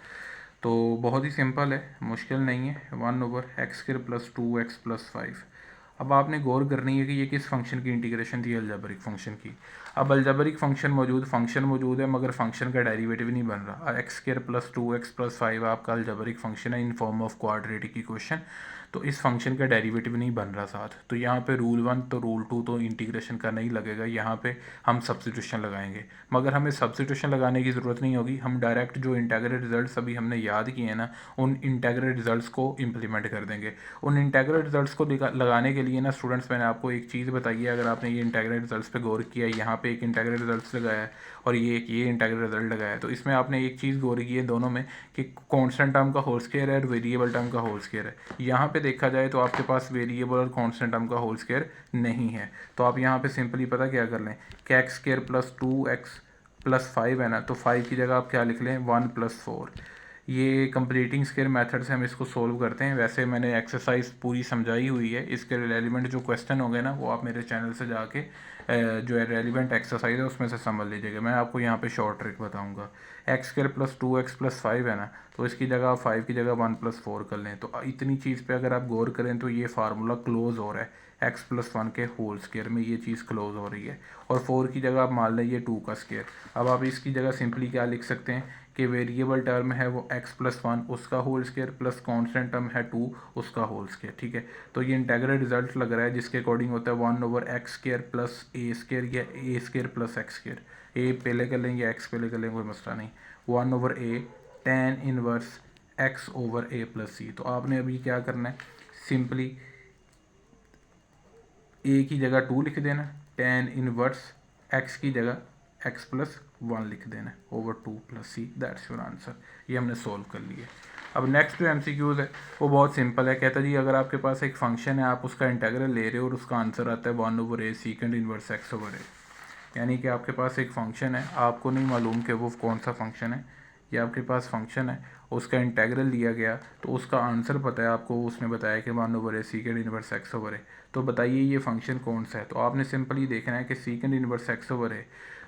A: तो बहुत ही सिंपल है, मुश्किल नहीं है। 1/x² + 2x + 5। अब आपने गौर करनी है कि ये किस फंक्शन की इंटीग्रेशन थी, अलजेब्रिक फंक्शन की। अब अलजेब्रिक फंक्शन मौजूद है मगर फंक्शन का डेरिवेटिव नहीं बन रहा। x² + 2x + 5 आपका अलजेब्रिक फंक्शन है in form of quadratic equation, तो इस फंक्शन का डेरिवेटिव नहीं बन रहा साथ। तो यहाँ पे रूल 1 तो रूल 2 तो इंटीग्रेशन का नहीं लगेगा, यहाँ पे हम सब्स्टिट्यूशन लगाएंगे। मगर हमें सब्स्टिट्यूशन लगाने की ज़रूरत नहीं होगी, हम डायरेक्ट जो इंटीग्रल रिजल्ट्स अभी हमने याद किए हैं ना, उन इंटीग्रल रिजल्ट्स को इम्प्लीमेंट कर देंगे। उन इंटीग्रल रिजल्ट्स को लगाने के लिए ना स्टूडेंट्स, मैंने आपको एक चीज़ बताई है। अगर आपने ये इंटीग्रल रिजल्ट्स पे गौर किया है, यहाँ पे एक इंटीग्रल रिजल्ट्स लगाया है और ये इंटीग्रल रिजल्ट लगाया है, तो इसमें आपने एक चीज़ गौर की है दोनों में कि कांस्टेंट टर्म का होल स्क्वायर है और वेरिएबल टर्म का होल स्क्वायर है। यहाँ पे देखा जाए तो आपके पास वेरिएबल और कांस्टेंट टर्म का होल स्क्वायर नहीं है, तो आप यहाँ पे सिंपली पता क्या कर लें कि x² + 2x + 5 है ना, तो 5 की जगह आप क्या लिख लें 1 + 4। ये कंप्लीटिंग स्क्वायर मेथड से हम इसको सोल्व करते हैं। वैसे मैंने एक्सरसाइज पूरी समझाई हुई है, इसके रेलिवेंट जो क्वेश्चन होंगे ना वो आप मेरे चैनल से जाके जो है रेलिवेंट एक्सरसाइज है उसमें से समझ लीजिएगा। मैं आपको यहाँ पे शॉर्ट ट्रिक बताऊँगा। x² + 2x + 5 है ना, तो इसकी जगह आप 5 की जगह 1 + 4 कर लें। तो इतनी चीज़ पे अगर आप गौर करें तो ये फार्मूला क्लोज हो रहा है, x + 1 के होल स्क्वायर में ये चीज़ क्लोज हो रही है। और 4 की जगह आप मान लें ये 2 का स्क्वायर। अब आप इसकी जगह सिंपली क्या लिख सकते हैं कि वेरिएबल टर्म है वो x + 1 उसका whole square plus constant term है 2 उसका होल स्क्वायर। ठीक है। तो ये इंटीग्रल रिजल्ट लग रहा है जिसके अकॉर्डिंग होता है 1/x² + a² या a² + x²। a पहले कर लेंगे, x पहले कर लेंगे, कोई मसला नहीं। 1/a tan inverse x/a + c। तो आपने अभी क्या करना है, सिंपली a की जगह 2 लिख देना, tan इनवर्स x की जगह x + 1 लिख देना /2 + c। That's your answer. ये हमने सोल्व कर लिया। अब नेक्स्ट जो MCQs है वो बहुत सिंपल है। कहता है जी अगर आपके पास एक फंक्शन है, आप उसका इंटीग्रल ले रहे हो और उसका आंसर आता है 1/a secant इनवर्स x/a। यानी कि आपके पास एक फंक्शन है, आपको नहीं मालूम कि वो कौन सा फंक्शन है। ये आपके पास फंक्शन है, उसका इंटीग्रल लिया गया, तो उसका आंसर पता है आपको, उसने बताया कि 1/a secant इनवर्स x/a। तो बताइए ये फंक्शन कौन सा है। तो आपने सिंपली देखना है कि secant इनवर्स x/a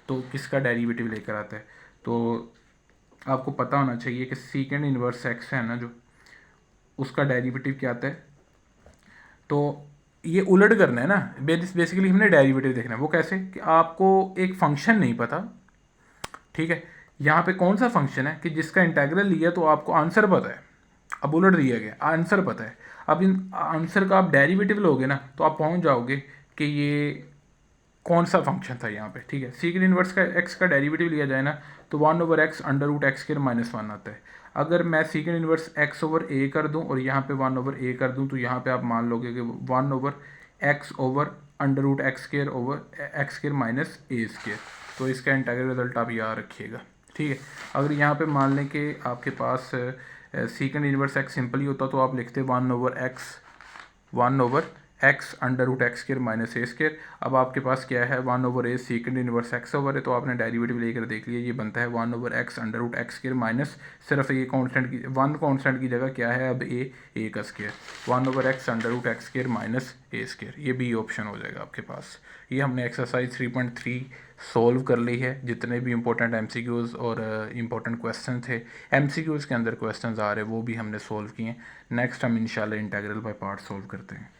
A: तो किसका डेरिवेटिव लेकर आता है। तो आपको पता होना चाहिए कि secant इनवर्स x है ना जो, उसका डेरिवेटिव क्या आता है। तो ये उलट करना है ना, बेसिकली हमने डेरिवेटिव देखना है। वो कैसे कि आपको एक फंक्शन नहीं पता, ठीक है, यहाँ पे कौन सा फंक्शन है कि जिसका इंटीग्रल लिया तो आपको आंसर पता है। अब उलट दिया गया, आंसर पता है। अब इन आंसर का आप डेरिवेटिव लोगे ना तो आप पहुँच जाओगे कि ये कौन सा फंक्शन था यहाँ पे। ठीक है। secant इनवर्स का x का डेरिवेटिव लिया जाए ना तो 1/x √x² -1 आता है। अगर मैं secant इनवर्स x/a कर दूं और यहाँ पे 1/a कर दूं तो यहाँ पे आप मान लोगे कि 1/x √x² -a²। तो इसका इंटीग्रल रिजल्ट आप याद रखिएगा। ठीक है। अगर यहाँ पे मान लें कि आपके पास secant इनवर्स x सिंपल ही होता तो आप लिखते 1/x x under root x square minus a square. अब आपके पास क्या है 1/a second inverse x over है, तो आपने डेरिवेटिव लेकर देख लिया, ये बनता है 1/x under root x square minus सिर्फ ये कांस्टेंट की वन कांस्टेंट की जगह क्या है अब ए का square 1/x under root x square minus a square, ये बी ऑप्शन हो जाएगा आपके पास। ये हमने एक्सरसाइज 3.3 सोल्व कर ली है। जितने भी इंपॉर्टेंट एमसीक्यूज़ और इंपॉर्टेंट क्वेश्चन थे एमसीक्यूज़ के अंदर क्वेश्चंस आ रहे वो भी हमने सोल्व किए। नेक्स्ट हम इंशाल्लाह इंटीग्रल बाय पार्ट सोल्व करते हैं।